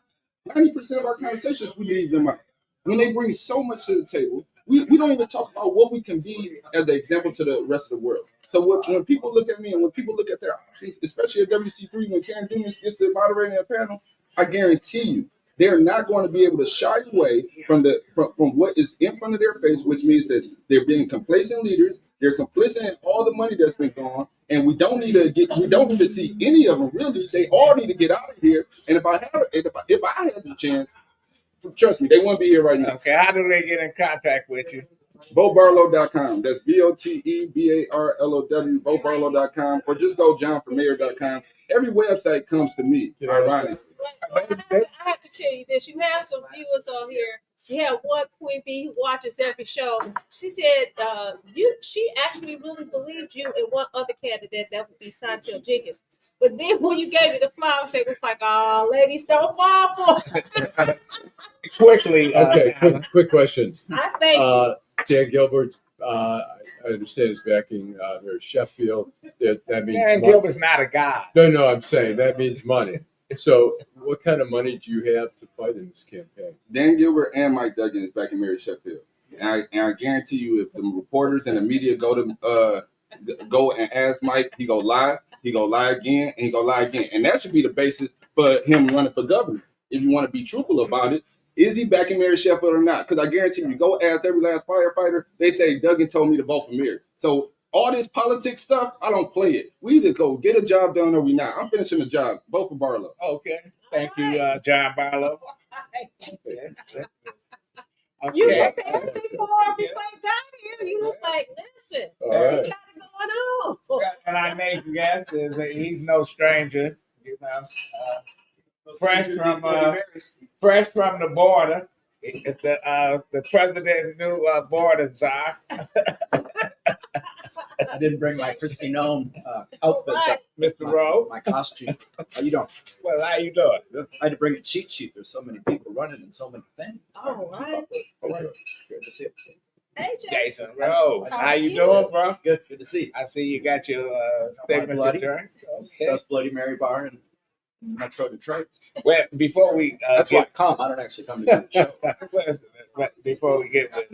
Speaker 4: 90% of our conversations, we leave them out. When they bring so much to the table, we don't even talk about what we can be as an example to the rest of the world. So when people look at me and when people look at their options, especially at WC3, when Karen Dumas gets to moderating a panel, I guarantee you, they're not going to be able to shy away from what is in front of their face, which means that they're being complacent leaders. They're complicit in all the money that's been gone, and we don't need to see any of them really. They all need to get out of here. And if I had the chance, trust me, they won't be here right now.
Speaker 1: Okay, how do they get in contact with you?
Speaker 4: BoBarlow.com. That's BOTEBARLOW. BoBarlow.com, or just go johnformayor.com. Every website comes to me. Ironically.
Speaker 2: I have to tell you this. You have some viewers on here. You have one Queen Bee who watches every show. She said she actually really believed you and one other candidate, that would be Santel Jenkins. But then when you gave me the flowers, they was like, "Oh, ladies, don't fall for it."
Speaker 1: Quickly.
Speaker 3: Okay, quick question.
Speaker 2: I think
Speaker 3: Dan Gilbert, I understand is backing their Sheffield. That means
Speaker 1: Dan Gilbert's not a guy.
Speaker 3: No, I'm saying that means money. So what kind of money do you have to fight in this campaign?
Speaker 4: Dan Gilbert and Mike Duggan is backing Mary Sheffield. And I guarantee you, if the reporters and the media go and ask Mike, he go lie again, and he go lie again. And that should be the basis for him running for governor. If you want to be truthful about it, is he backing Mary Sheffield or not? Because I guarantee you, go ask every last firefighter, they say Duggan told me to vote for Mary. So all this politics stuff, I don't play it. We either go get a job done or we not. I'm finishing the job. Vote for Barlow.
Speaker 1: Okay. Thank you, John Barlow. Okay.
Speaker 2: you prepared me before you got here. You was like, listen,
Speaker 3: All right.
Speaker 2: we got it going on.
Speaker 1: And I made the guess is that he's no stranger, you know. Fresh from the border. The president's new border czar.
Speaker 5: I didn't bring my Christy Nome outfit,
Speaker 1: Mr. Roe.
Speaker 5: my costume. How you doing?
Speaker 1: Well, how you doing?
Speaker 5: I had to bring a cheat sheet. There's so many people running and so many things.
Speaker 2: All right.
Speaker 5: All right. Good to see you.
Speaker 2: Hey,
Speaker 1: Jason Roe.
Speaker 2: How
Speaker 1: How you
Speaker 2: you?
Speaker 1: doing, bro?
Speaker 5: Good to see you.
Speaker 1: I see you got your
Speaker 5: Bloody.
Speaker 1: signature drink.
Speaker 5: It's the
Speaker 1: Okay.
Speaker 5: best Bloody Mary bar in Metro Detroit.
Speaker 1: Well, before we
Speaker 5: That's why I come. I don't actually come to do the show.
Speaker 1: before we get with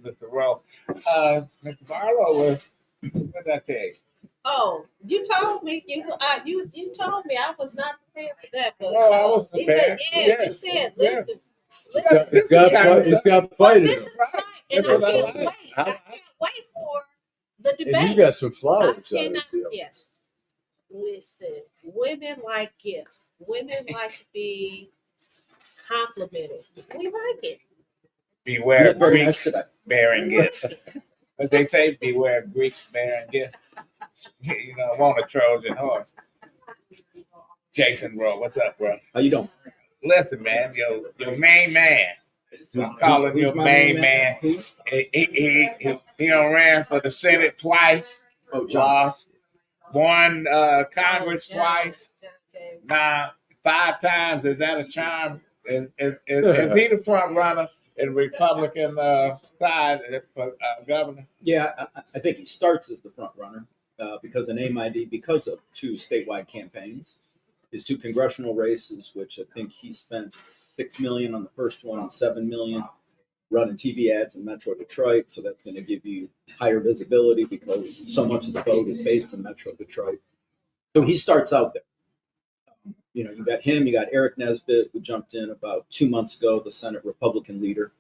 Speaker 1: Mr. Rowe, Mr. Barlow was what did I tell you?
Speaker 2: Oh, you told me you told me I was not prepared for that. But,
Speaker 1: Well, I was prepared.
Speaker 2: You said,
Speaker 1: Yes.
Speaker 2: listen,
Speaker 3: He's got fight in
Speaker 2: this
Speaker 3: him.
Speaker 2: is right, and
Speaker 1: That's
Speaker 2: I
Speaker 1: what I
Speaker 2: can't
Speaker 1: like.
Speaker 2: wait. I can't wait for the debate.
Speaker 3: And you got some
Speaker 2: I
Speaker 3: flowers out
Speaker 2: cannot.
Speaker 3: of deal.
Speaker 2: Yes. Listen, women like gifts. Women like to be complimented. We like it.
Speaker 1: Beware
Speaker 5: Look very nice
Speaker 1: Greeks
Speaker 5: today.
Speaker 1: bearing gifts. But they say beware Greeks bearing gifts. You know, want a Trojan horse. Jason Rowe, what's up, bro?
Speaker 5: How you doing?
Speaker 1: Listen, man, your main man. I'm calling
Speaker 5: Who's
Speaker 1: your
Speaker 5: my
Speaker 1: main man.
Speaker 5: Who?
Speaker 1: He done ran for the Senate twice,
Speaker 5: Oh, John.
Speaker 1: lost, won Congress twice. Now 5 times. Is that a charm? Is he the front runner in the Republican side for governor?
Speaker 5: Yeah, I think he starts as the front runner because of name ID, because of 2 statewide campaigns, his 2 congressional races, which I think he spent $6 million on the first one and $7 million running TV ads in Metro Detroit. So that's going to give you higher visibility because so much of the vote is based in Metro Detroit. So he starts out there. You know, you got him, you got Eric Nesbitt, who jumped in about 2 months ago, the Senate Republican leader.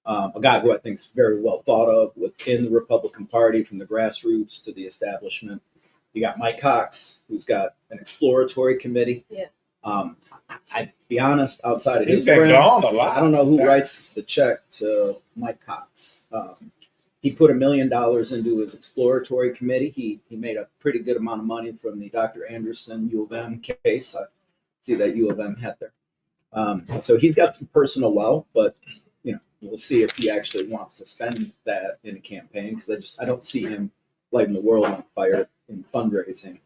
Speaker 5: A guy who I think is very well thought of within the Republican Party, from the grassroots to the establishment. You got Mike Cox, who's got an exploratory committee.
Speaker 2: Yeah.
Speaker 5: I'd be honest, outside of
Speaker 1: He's
Speaker 5: his
Speaker 1: been
Speaker 5: friends,
Speaker 1: gone a lot.
Speaker 5: I don't know who writes the check to Mike Cox. He put $1 million into his exploratory committee. He made a pretty good amount of money from the Dr. Anderson U of M case. I see that U of M hat there. So he's got some personal wealth, but you know, we'll see if he actually wants to spend that in a campaign, because I don't see him lighting the world on fire in fundraising.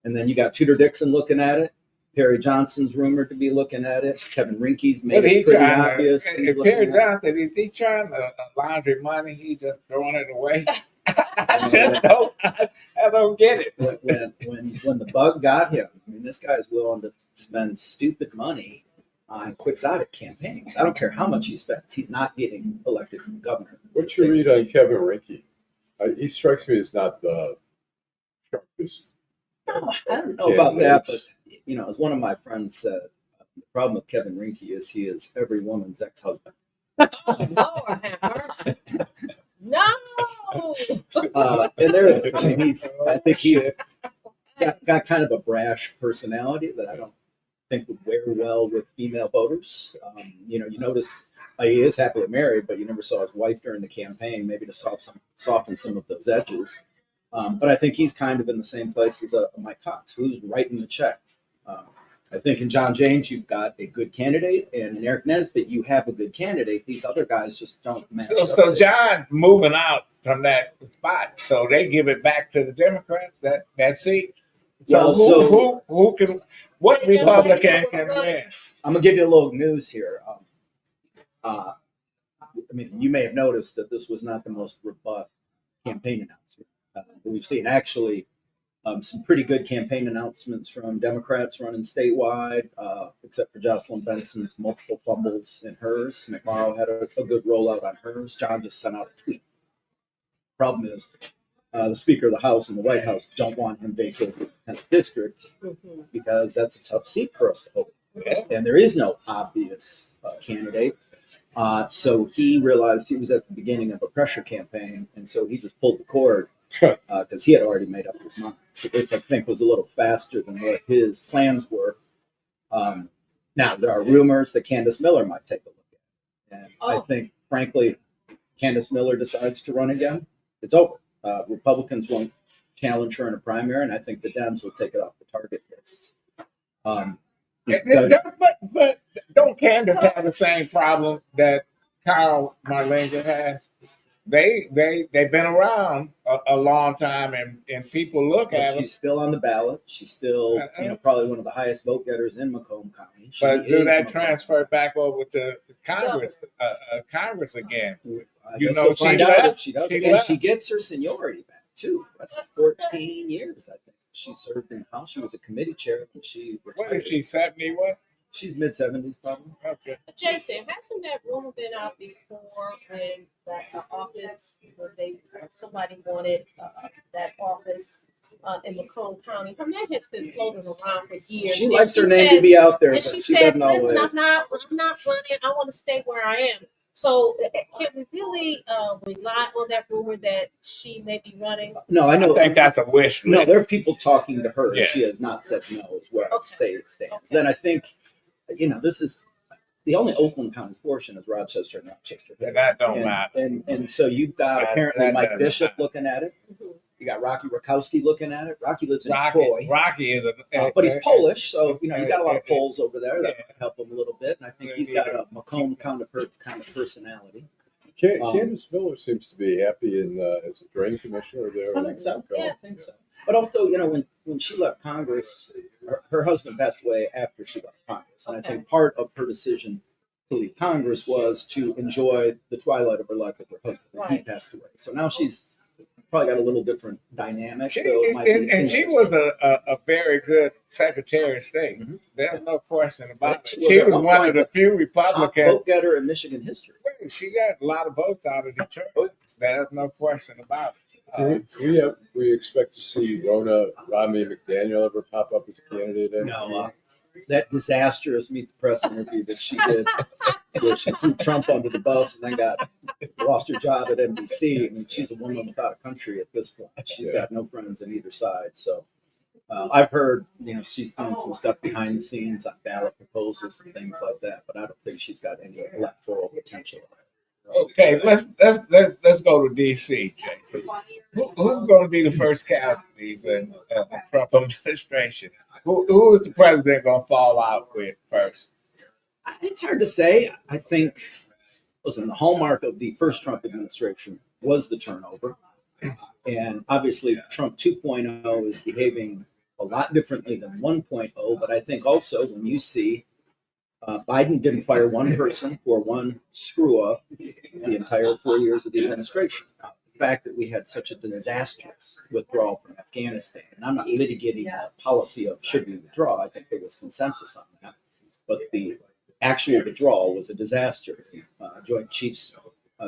Speaker 5: And then you got Tudor Dixon looking at it. Perry Johnson's rumored to be looking at it. Kevin Rinke's made it pretty obvious.
Speaker 1: Perry Johnson, is he trying to laundry money? He just throwing it away. I don't get it.
Speaker 5: When the bug got him, I mean, this guy's willing to spend stupid money on quixotic campaigns. I don't care how much he spends. He's not getting elected governor.
Speaker 3: What's your read on Kevin Rinke? He strikes me as not the sharpest.
Speaker 5: I don't know about that, but you know, as one of my friends said, the problem with Kevin Rinke is he is every woman's ex-husband.
Speaker 2: Oh, Lord have mercy. No.
Speaker 5: And there, I mean, I think he's got kind of a brash personality that I don't think would wear well with female voters. You know, you notice he is happily married, but you never saw his wife during the campaign, maybe to soften some of those edges. But I think he's kind of in the same place as Mike Cox, who's writing the check. I think in John James, you've got a good candidate, and in Eric Nesbitt, you have a good candidate. These other guys just don't match.
Speaker 1: So John moving out from that spot, so they give it back to the Democrats. That seat. So
Speaker 5: Well,
Speaker 1: who can? What Republican can win?
Speaker 5: I'm gonna give you a little news here. I mean, you may have noticed that this was not the most robust campaign announcement. We've seen actually some pretty good campaign announcements from Democrats running statewide, except for Jocelyn Benson's multiple fumbles in hers. McMorrow had a good rollout on hers. John just sent out a tweet. Problem is, the Speaker of the House and the White House don't want him vacating the 10th district because that's a tough seat for us to hold.
Speaker 1: Yeah.
Speaker 5: And there is no obvious candidate. So he realized he was at the beginning of a pressure campaign, and so he just pulled the cord because he had already made up his mind. Which I think was a little faster than what his plans were. Now, there are rumors that Candace Miller might take a look at it. And I think, frankly, Candace Miller decides to run again, it's over. Republicans won't challenge her in a primary, and I think the Dems will take it off the target list.
Speaker 1: But don't Candace have the same problem that Carl Marlene has? they've been around a long time, and people look at them.
Speaker 5: She's still on the ballot. She's still, probably one of the highest vote getters in Macomb County.
Speaker 1: But do that transfer back over to Congress, Congress again?
Speaker 5: You know, she left. She does, and she gets her seniority back too. That's 14 years, I think. She served in the House. She was a committee chair when she retired.
Speaker 1: What is she, 70? What?
Speaker 5: She's mid-70s, probably.
Speaker 1: Okay.
Speaker 2: Jason, hasn't that rumor been out before when that office, where somebody wanted that office in Macomb County? Her name has been floating around for years.
Speaker 5: She likes her name to be out there,
Speaker 2: and
Speaker 5: but
Speaker 2: she
Speaker 5: she
Speaker 2: says,
Speaker 5: doesn't always.
Speaker 2: "Listen, I'm not running. I want to stay where I am." So, can we really rely on that rumor that she may be running?
Speaker 5: No, I know.
Speaker 1: I think that's a wish list.
Speaker 5: No, there are people talking to her,
Speaker 1: Yeah.
Speaker 5: and she has not said no. Is where I say it stands.
Speaker 2: Okay.
Speaker 5: Then I think, this is the only Oakland County portion is Rochester and Rochester.
Speaker 1: That don't matter.
Speaker 5: And so you've got apparently
Speaker 1: that
Speaker 5: Mike
Speaker 1: doesn't
Speaker 5: Bishop
Speaker 1: matter.
Speaker 5: looking at it.
Speaker 2: Mhm.
Speaker 5: You got Rocky Rakowski looking at it. Rocky lives in Troy.
Speaker 1: Rocky is
Speaker 5: But he's Polish, so you got a lot of Poles over there that
Speaker 1: Yeah.
Speaker 5: help him a little bit. And I think he's got a Macomb kind of personality.
Speaker 3: Candace Miller seems to be happy as a drain commissioner there.
Speaker 5: I think so. Yeah, I think so. But also, when she left Congress, her husband passed away after she left Congress, and I think part of her decision to leave Congress was to enjoy the twilight of her life with her husband. He
Speaker 2: Right.
Speaker 5: passed away, so now she's probably got a little different dynamic.
Speaker 1: She,
Speaker 5: so it might be
Speaker 1: and she
Speaker 5: interesting.
Speaker 1: was a very good Secretary of State.
Speaker 5: Mhm.
Speaker 1: There's no question about it.
Speaker 5: She was
Speaker 1: She
Speaker 5: at
Speaker 1: was
Speaker 5: one
Speaker 1: one
Speaker 5: point
Speaker 1: of the few
Speaker 5: top
Speaker 1: Republicans.
Speaker 5: vote getter in Michigan history.
Speaker 1: She got a lot of votes out of Detroit. There's no question about it.
Speaker 3: We expect to see Rona Romney McDaniel ever pop up as a candidate.
Speaker 5: No, that disastrous Meet the Press interview that she did, where she threw Trump under the bus and then lost her job at NBC. I mean, she's a woman without a country at this point. She's got no friends on either side. So I've heard, she's doing some stuff behind the scenes on ballot proposals and things like that, but I don't think she's got any electoral potential.
Speaker 1: Okay, let's go to DC, Jason. Who's going to be the first casualties in the Trump administration? Who is the president going to fall out with first?
Speaker 5: It's hard to say. I think, listen, the hallmark of the first Trump administration was the turnover. And obviously, Trump 2.0 is behaving a lot differently than 1.0. But I think also when you see Biden didn't fire one person for one screw up the entire 4 years of the administration. The fact that we had such a disastrous withdrawal from Afghanistan, and I'm not litigating the policy of should we withdraw. I think there was consensus on that. But the actual withdrawal was a disaster. Joint Chiefs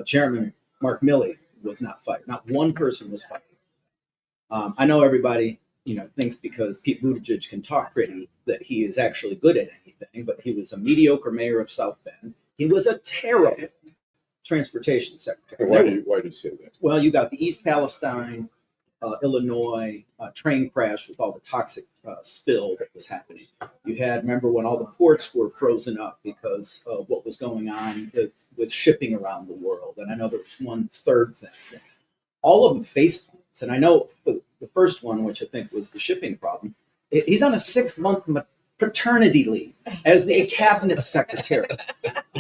Speaker 5: Chairman Mark Milley was not fired. Not one person was fired. I know everybody, thinks because Pete Buttigieg can talk pretty that he is actually good at anything, but he was a mediocre mayor of South Bend. He was a terrible transportation secretary.
Speaker 3: Why do you say that?
Speaker 5: Well, you got the East Palestine, Illinois train crash with all the toxic spill that was happening. You had, remember when all the ports were frozen up because of what was going on with shipping around the world. And I know there was one third thing. All of them face plants. And I know the first one, which I think was the shipping problem, he's on a 6-month paternity leave as the cabinet secretary.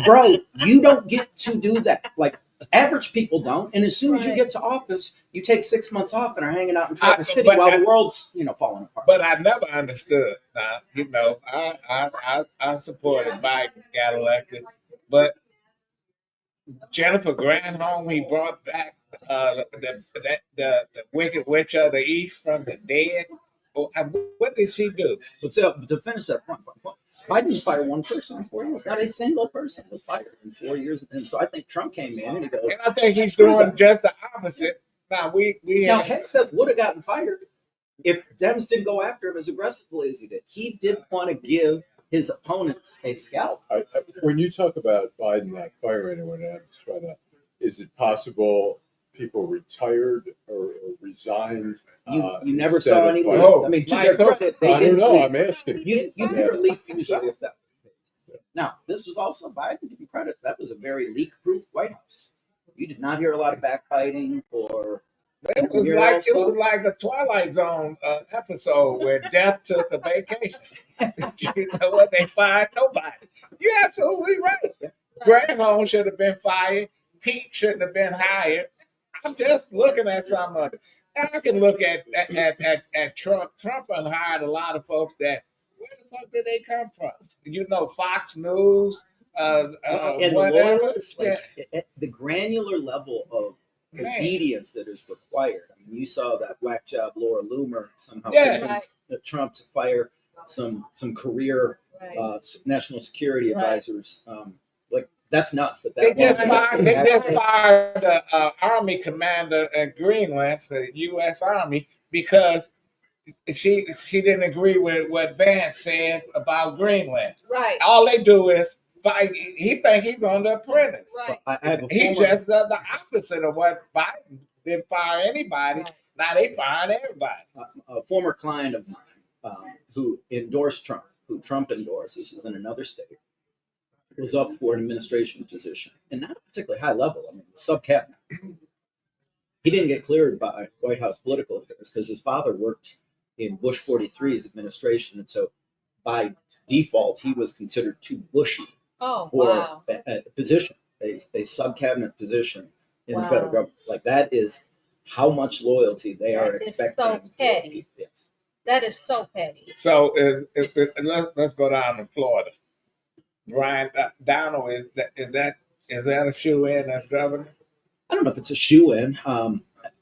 Speaker 5: Bro, you don't get to do that. Like, average people don't. And as soon as you get to office, you take 6 months off and are hanging out in Traverse City while the world's, falling apart.
Speaker 1: But I never understood. Now, I supported Biden, got elected, but Jennifer Granholm, he brought back the Wicked Witch of the East from the dead. What did she do?
Speaker 5: But to finish that point, Biden didn't fire one person in 4 years. Not a single person was fired in 4 years. And so I think Trump came in and he goes,
Speaker 1: And I think he's doing just the opposite. Now
Speaker 5: now Hegseth would have gotten fired if Dems didn't go after him as aggressively as he did. He didn't want to give his opponents a scalp.
Speaker 3: When you talk about Biden not firing anyone, I'm just trying to, is it possible people retired or resigned?
Speaker 5: You never
Speaker 3: instead
Speaker 5: saw
Speaker 3: of
Speaker 5: anyone.
Speaker 3: firing?
Speaker 5: I mean, to their credit, they
Speaker 3: I don't
Speaker 5: didn't
Speaker 3: know.
Speaker 5: leave.
Speaker 3: I'm asking.
Speaker 5: You never leave usually if that was the case. Now, this was also Biden, to be credit, that was a very leak-proof White House. You did not hear a lot of backbiting or
Speaker 1: It was like a Twilight Zone episode where death took a vacation. You know what? They fired nobody. You're absolutely right. Granholm should have been fired. Pete shouldn't have been hired. I'm just looking at some of it. I can look at Trump. Trump hired a lot of folks that, where the fuck did they come from? You know, Fox News,
Speaker 5: And
Speaker 1: whatever.
Speaker 5: loyalists, like at the granular level of obedience that is required. I mean, you saw that whack job Laura Loomer somehow convinced Trump to fire some career national security advisors. Like that's nuts.
Speaker 1: They just fired the Army commander in Greenland for the U.S. Army because she didn't agree with what Vance said about Greenland.
Speaker 2: Right.
Speaker 1: All they do is fight. He think he's on The Apprentice.
Speaker 2: Right.
Speaker 1: He just does the opposite of what Biden didn't fire anybody. Right. Now they firing everybody.
Speaker 5: A former client of mine who endorsed Trump, who Trump endorsed, this is in another state, was up for an administration position, and not a particularly high level. I mean, sub-cabinet. He didn't get cleared by White House political affairs because his father worked in Bush 43's administration, and so by default, he was considered too bushy for a position, a sub-cabinet position in the federal government. Like that is how much loyalty they are expecting.
Speaker 2: So petty.
Speaker 5: Yes.
Speaker 2: That is so petty.
Speaker 1: So let's go down to Florida. Ryan Donald, is that a shoe-in as governor?
Speaker 5: I don't know if it's a shoe-in. I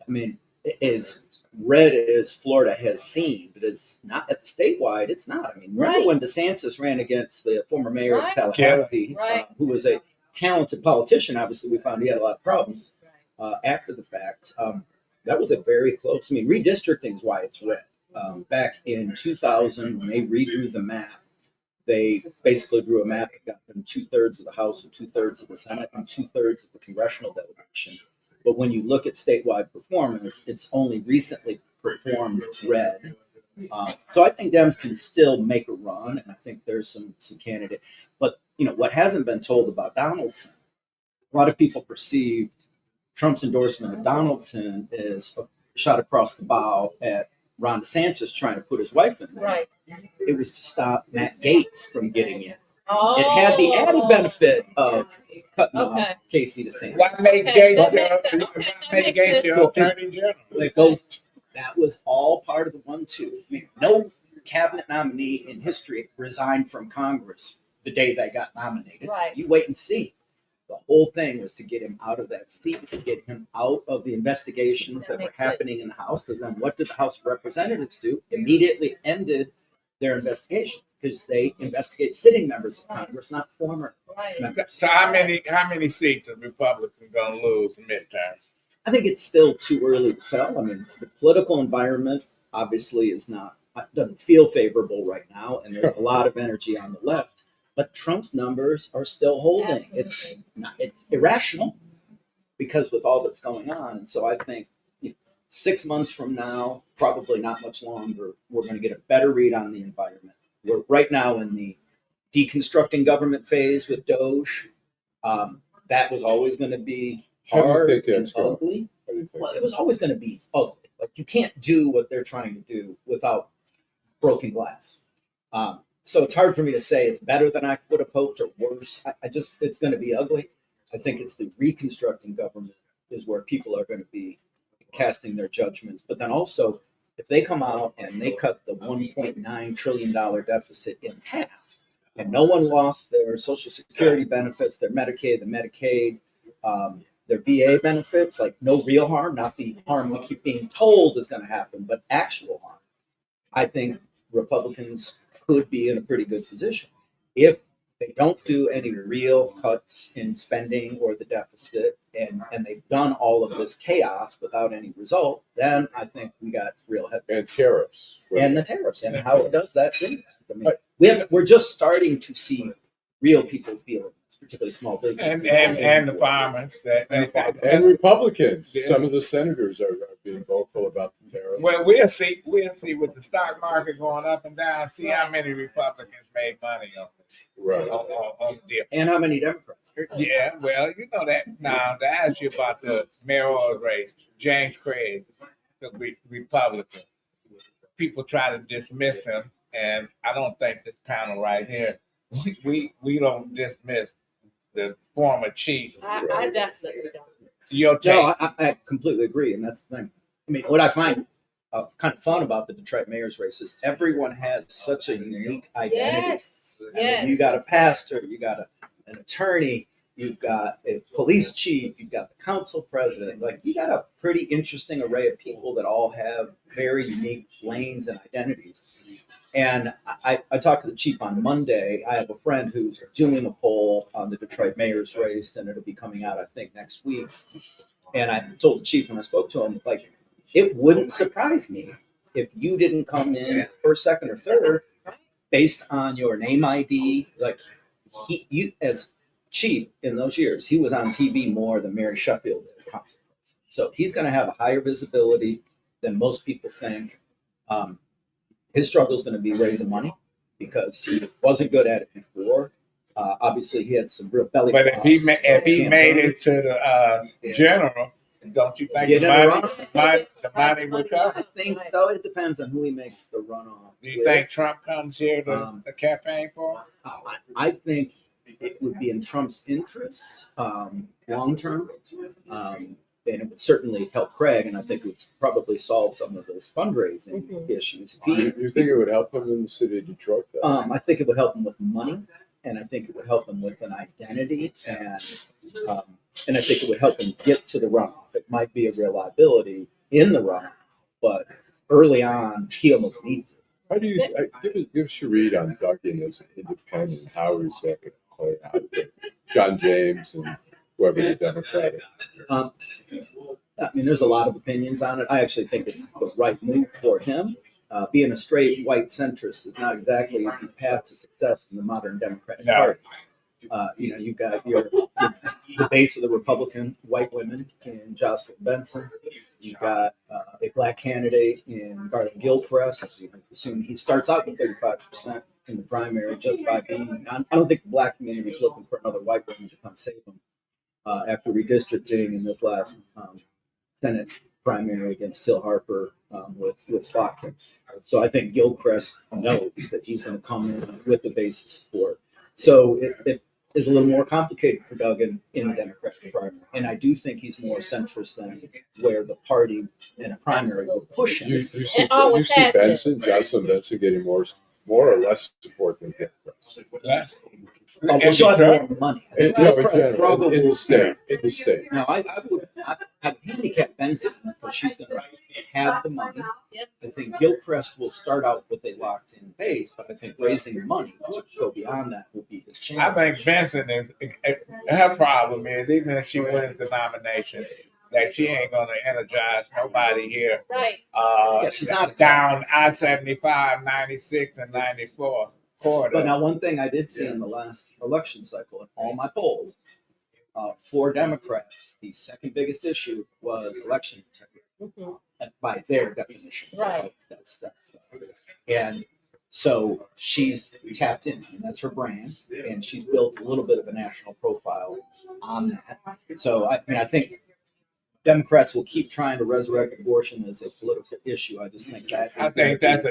Speaker 5: mean, as red as Florida has seen, but it's not at the statewide. It's not. I mean, remember when DeSantis ran against the former mayor of Tallahassee, who was a talented politician? Obviously, we found he had a lot of problems after the fact. That was a very close. I mean, redistricting is why it's red. Back in 2000, when they redrew the map, they basically drew a map that got them 2/3 of the House and 2/3 of the Senate and 2/3 of the congressional delegation. But when you look at statewide performance, it's only recently performed red. So I think Dems can still make a run, and I think there's some candidate. But you know what hasn't been told about Donaldson? A lot of people perceive Trump's endorsement of Donaldson is a shot across the bow at Ron DeSantis trying to put his wife in there.
Speaker 2: Right.
Speaker 5: It was to stop Matt Gaetz from getting in. It had the added benefit of cutting off Casey DeSantis.
Speaker 1: Why make Gaetz your attorney general?
Speaker 5: It goes. That was all part of the 1-2. I mean, no cabinet nominee in history resigned from Congress the day they got nominated.
Speaker 2: Right.
Speaker 5: You wait and see. The whole thing was to get him out of that seat, to get him out of the investigations that were happening in the House. Because then what did the House of Representatives do? Immediately ended their investigations because they investigate sitting members of Congress, not former members.
Speaker 1: So how many seats are Republicans going to lose in midterms?
Speaker 5: I think it's still too early to tell. I mean, the political environment obviously doesn't feel favorable right now, and there's a lot of energy on the left. But Trump's numbers are still holding.
Speaker 2: Absolutely.
Speaker 5: It's irrational because with all that's going on. And so I think 6 months from now, probably not much longer, we're going to get a better read on the environment. We're right now in the deconstructing government phase with Doge. That was always going to be hard and ugly. Well, it was always going to be ugly. Like you can't do what they're trying to do without broken glass. So it's hard for me to say it's better than I would have hoped or worse. It's going to be ugly. I think it's the reconstructing government is where people are going to be casting their judgments. But then also, if they come out and they cut the $1.9 trillion deficit in half, and no one lost their Social Security benefits, their Medicaid, the Medicaid, their VA benefits, like no real harm, not the harm we keep being told is going to happen, but actual harm. I think Republicans could be in a pretty good position. If they don't do any real cuts in spending or the deficit, and they've done all of this chaos without any result, then I think we got real heavy.
Speaker 3: And tariffs.
Speaker 5: And the tariffs and how it does that. I mean, we're just starting to see real people feel it, particularly small business.
Speaker 1: And the farmers.
Speaker 3: And Republicans. Yeah. Some of the senators are being vocal about the tariffs.
Speaker 1: Well, we'll see with the stock market going up and down, see how many Republicans made money on this.
Speaker 3: Right.
Speaker 1: On the deal.
Speaker 5: And how many Democrats?
Speaker 1: Yeah, well, you know that. Now, to ask you about the mayoral race, James Craig, the Republican, people try to dismiss him, and I don't think this panel right here, we don't dismiss the former chief.
Speaker 2: I definitely don't.
Speaker 1: your take.
Speaker 5: No, I completely agree, and that's the thing. I mean, what I find kind of fun about the Detroit mayor's race is everyone has such a unique identity.
Speaker 2: Yes.
Speaker 5: I mean, you got a pastor, you got an attorney, you've got a police chief, you've got the council president. Like, you got a pretty interesting array of people that all have very unique lanes and identities. And I talked to the chief on Monday. I have a friend who's doing a poll on the Detroit mayor's race, and it'll be coming out, I think, next week. And I told the chief when I spoke to him, like, it wouldn't surprise me if you didn't come in first, second, or third based on your name ID. Like, you as chief in those years, he was on TV more than Mary Sheffield as council president. So he's going to have a higher visibility than most people think. His struggle is going to be raising money because he wasn't good at it before. Obviously, he had some real belly.
Speaker 1: But if he made it to the general, don't you think the money would come?
Speaker 5: I think so. It depends on who he makes the runoff.
Speaker 1: Do you think Trump comes here to campaign for?
Speaker 5: I think it would be in Trump's interest long term. And it would certainly help Craig, and I think it would probably solve some of those fundraising issues.
Speaker 3: You think it would help him in the city of Detroit?
Speaker 5: I think it would help him with money, and I think it would help him with an identity, and I think it would help him get to the runoff. It might be a real liability in the runoff, but early on, he almost needs it.
Speaker 3: How do you give us your read on Duggan as an independent? How is that going to play out with John James and whoever the Democratic?
Speaker 5: I mean, there's a lot of opinions on it. I actually think it's the right move for him. Being a straight white centrist is not exactly the path to success in the modern Democratic Party. You've got the base of the Republican white women in Jocelyn Benson. You've got a black candidate in Garland Gilchrist. So you can assume he starts out with 35% in the primary just by being. I don't think the black community is looking for another white woman to come save them after redistricting in this last Senate primary against Till Harper with Slotkin. So I think Gilchrist knows that he's going to come in with the base of support. So it is a little more complicated for Duggan in the Democratic primary. And I do think he's more centrist than where the party in a primary would push him.
Speaker 3: You see Jocelyn Benson getting more or less support than Gilchrist?
Speaker 5: Well, she'll have more money.
Speaker 3: In the state.
Speaker 5: Now, I would handicap Benson because she's going to have the money. I think Gilchrist will start out with a locked-in base, but I think raising money to go beyond that will be his challenge.
Speaker 1: I think Benson her problem is, even if she wins the nomination, that she ain't going to energize nobody here.
Speaker 2: Right.
Speaker 5: She's not
Speaker 1: down I-75, 96, and 94.
Speaker 5: But now, one thing I did see in the last election cycle, in all my polls, for Democrats, the second biggest issue was election integrity, by their definition.
Speaker 2: Right.
Speaker 5: That stuff. And so she's tapped in, and that's her brand, and she's built a little bit of a national profile on that. So I think Democrats will keep trying to resurrect abortion as a political issue. I just think that
Speaker 1: I think that's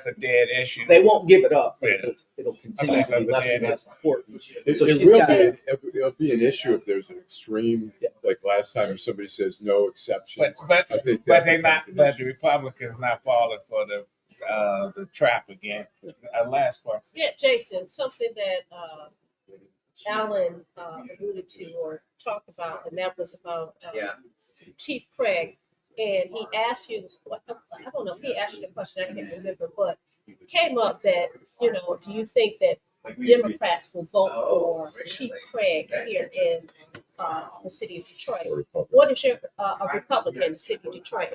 Speaker 1: a dead issue.
Speaker 5: They won't give it up. But
Speaker 1: Yeah.
Speaker 5: it'll continue to be less and less important. So
Speaker 3: It'll be an issue if there's an extreme, like last time, if somebody says no exceptions.
Speaker 1: But the Republicans not falling for the trap again. Last question.
Speaker 2: Yeah, Jason, something that Allan alluded to or talked about, and that was about Chief Craig. And he asked you, I don't know if he asked you the question, I can't remember, but it came up that, do you think that Democrats will vote for Chief Craig here in the city of Detroit? What is your a Republican in the city of Detroit?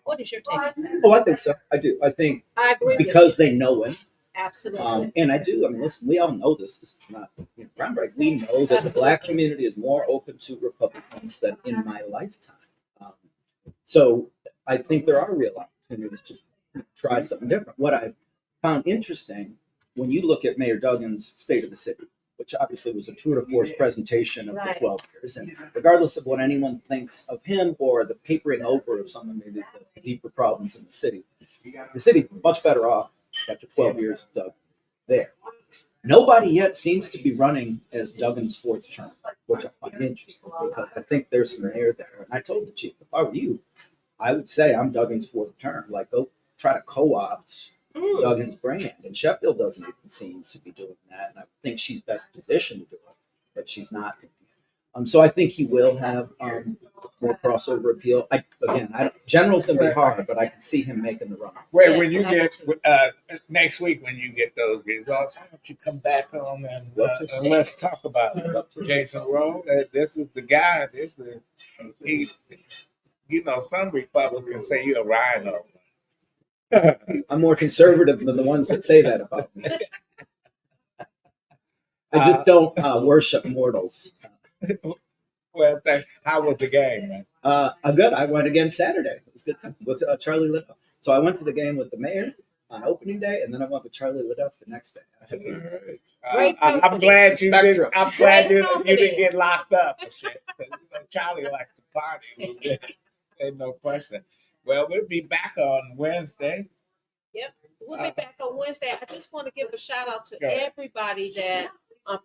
Speaker 2: What is your take?
Speaker 5: Oh, I think so. I do. I think
Speaker 2: I agree
Speaker 5: because they know him.
Speaker 2: Absolutely.
Speaker 5: And I do. I mean, listen, we all know this. This is not groundbreaking. We know that the black community is more open to Republicans than in my lifetime. So I think there are real opportunities to try something different. What I found interesting when you look at Mayor Duggan's State of the City, which obviously was a tour de force presentation of the 12 years, and regardless of what anyone thinks of him or the papering over of some of maybe the deeper problems in the city's much better off after 12 years of Doug there. Nobody yet seems to be running as Duggan's fourth term, which I find interesting because I think there's some air there. And I told the chief, if I were you, I would say I'm Duggan's fourth term. Like, go try to co-opt Duggan's brand. And Sheffield doesn't even seem to be doing that. And I think she's best positioned to do it, but she's not. So I think he will have more crossover appeal. General's going to be hard, but I can see him making the run.
Speaker 1: Well, when you get next week, when you get those results, why don't you come back on and let's talk about it. Jason Roe. This is the guy. Some Republicans say you're a rhino.
Speaker 5: I'm more conservative than the ones that say that about me. I just don't worship mortals.
Speaker 1: Well, how was the game, man?
Speaker 5: Good. I went again Saturday. It was good with Charlie Liddell. So I went to the game with the mayor on opening day, and then I went with Charlie Liddell the next day.
Speaker 1: I'm glad you didn't. I'm glad you didn't get locked up and shit. Charlie likes to party a little bit. Ain't no question. Well, we'll be back on Wednesday.
Speaker 2: Yep, we'll be back on Wednesday. I just want to give a shout out to everybody that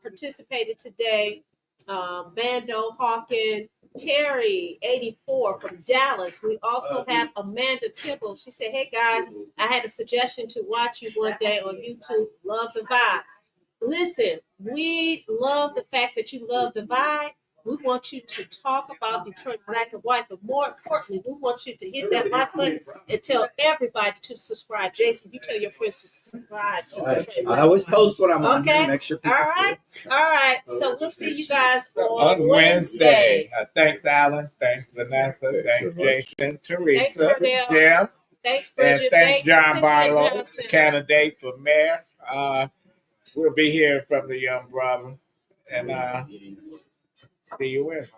Speaker 2: participated today. Mando Hawkins, Terry 84 from Dallas. We also have Amanda Tibble. She said, "Hey guys, I had a suggestion to watch you one day on YouTube. Love the vibe." Listen, we love the fact that you love the vibe. We want you to talk about Detroit Black and White, but more importantly, we want you to hit that like button and tell everybody to subscribe. Jason, you tell your friends to subscribe.
Speaker 5: I always post when I'm on here. Make sure people
Speaker 2: All right. So we'll see you guys on
Speaker 1: Wednesday. Thanks, Allan. Thanks, Vanessa. Thanks, Jason, Teresa, Jim.
Speaker 2: Thanks, Bridget.
Speaker 1: And thanks, John Barlow, candidate for mayor. We'll be here from the young brother. And see you Wednesday.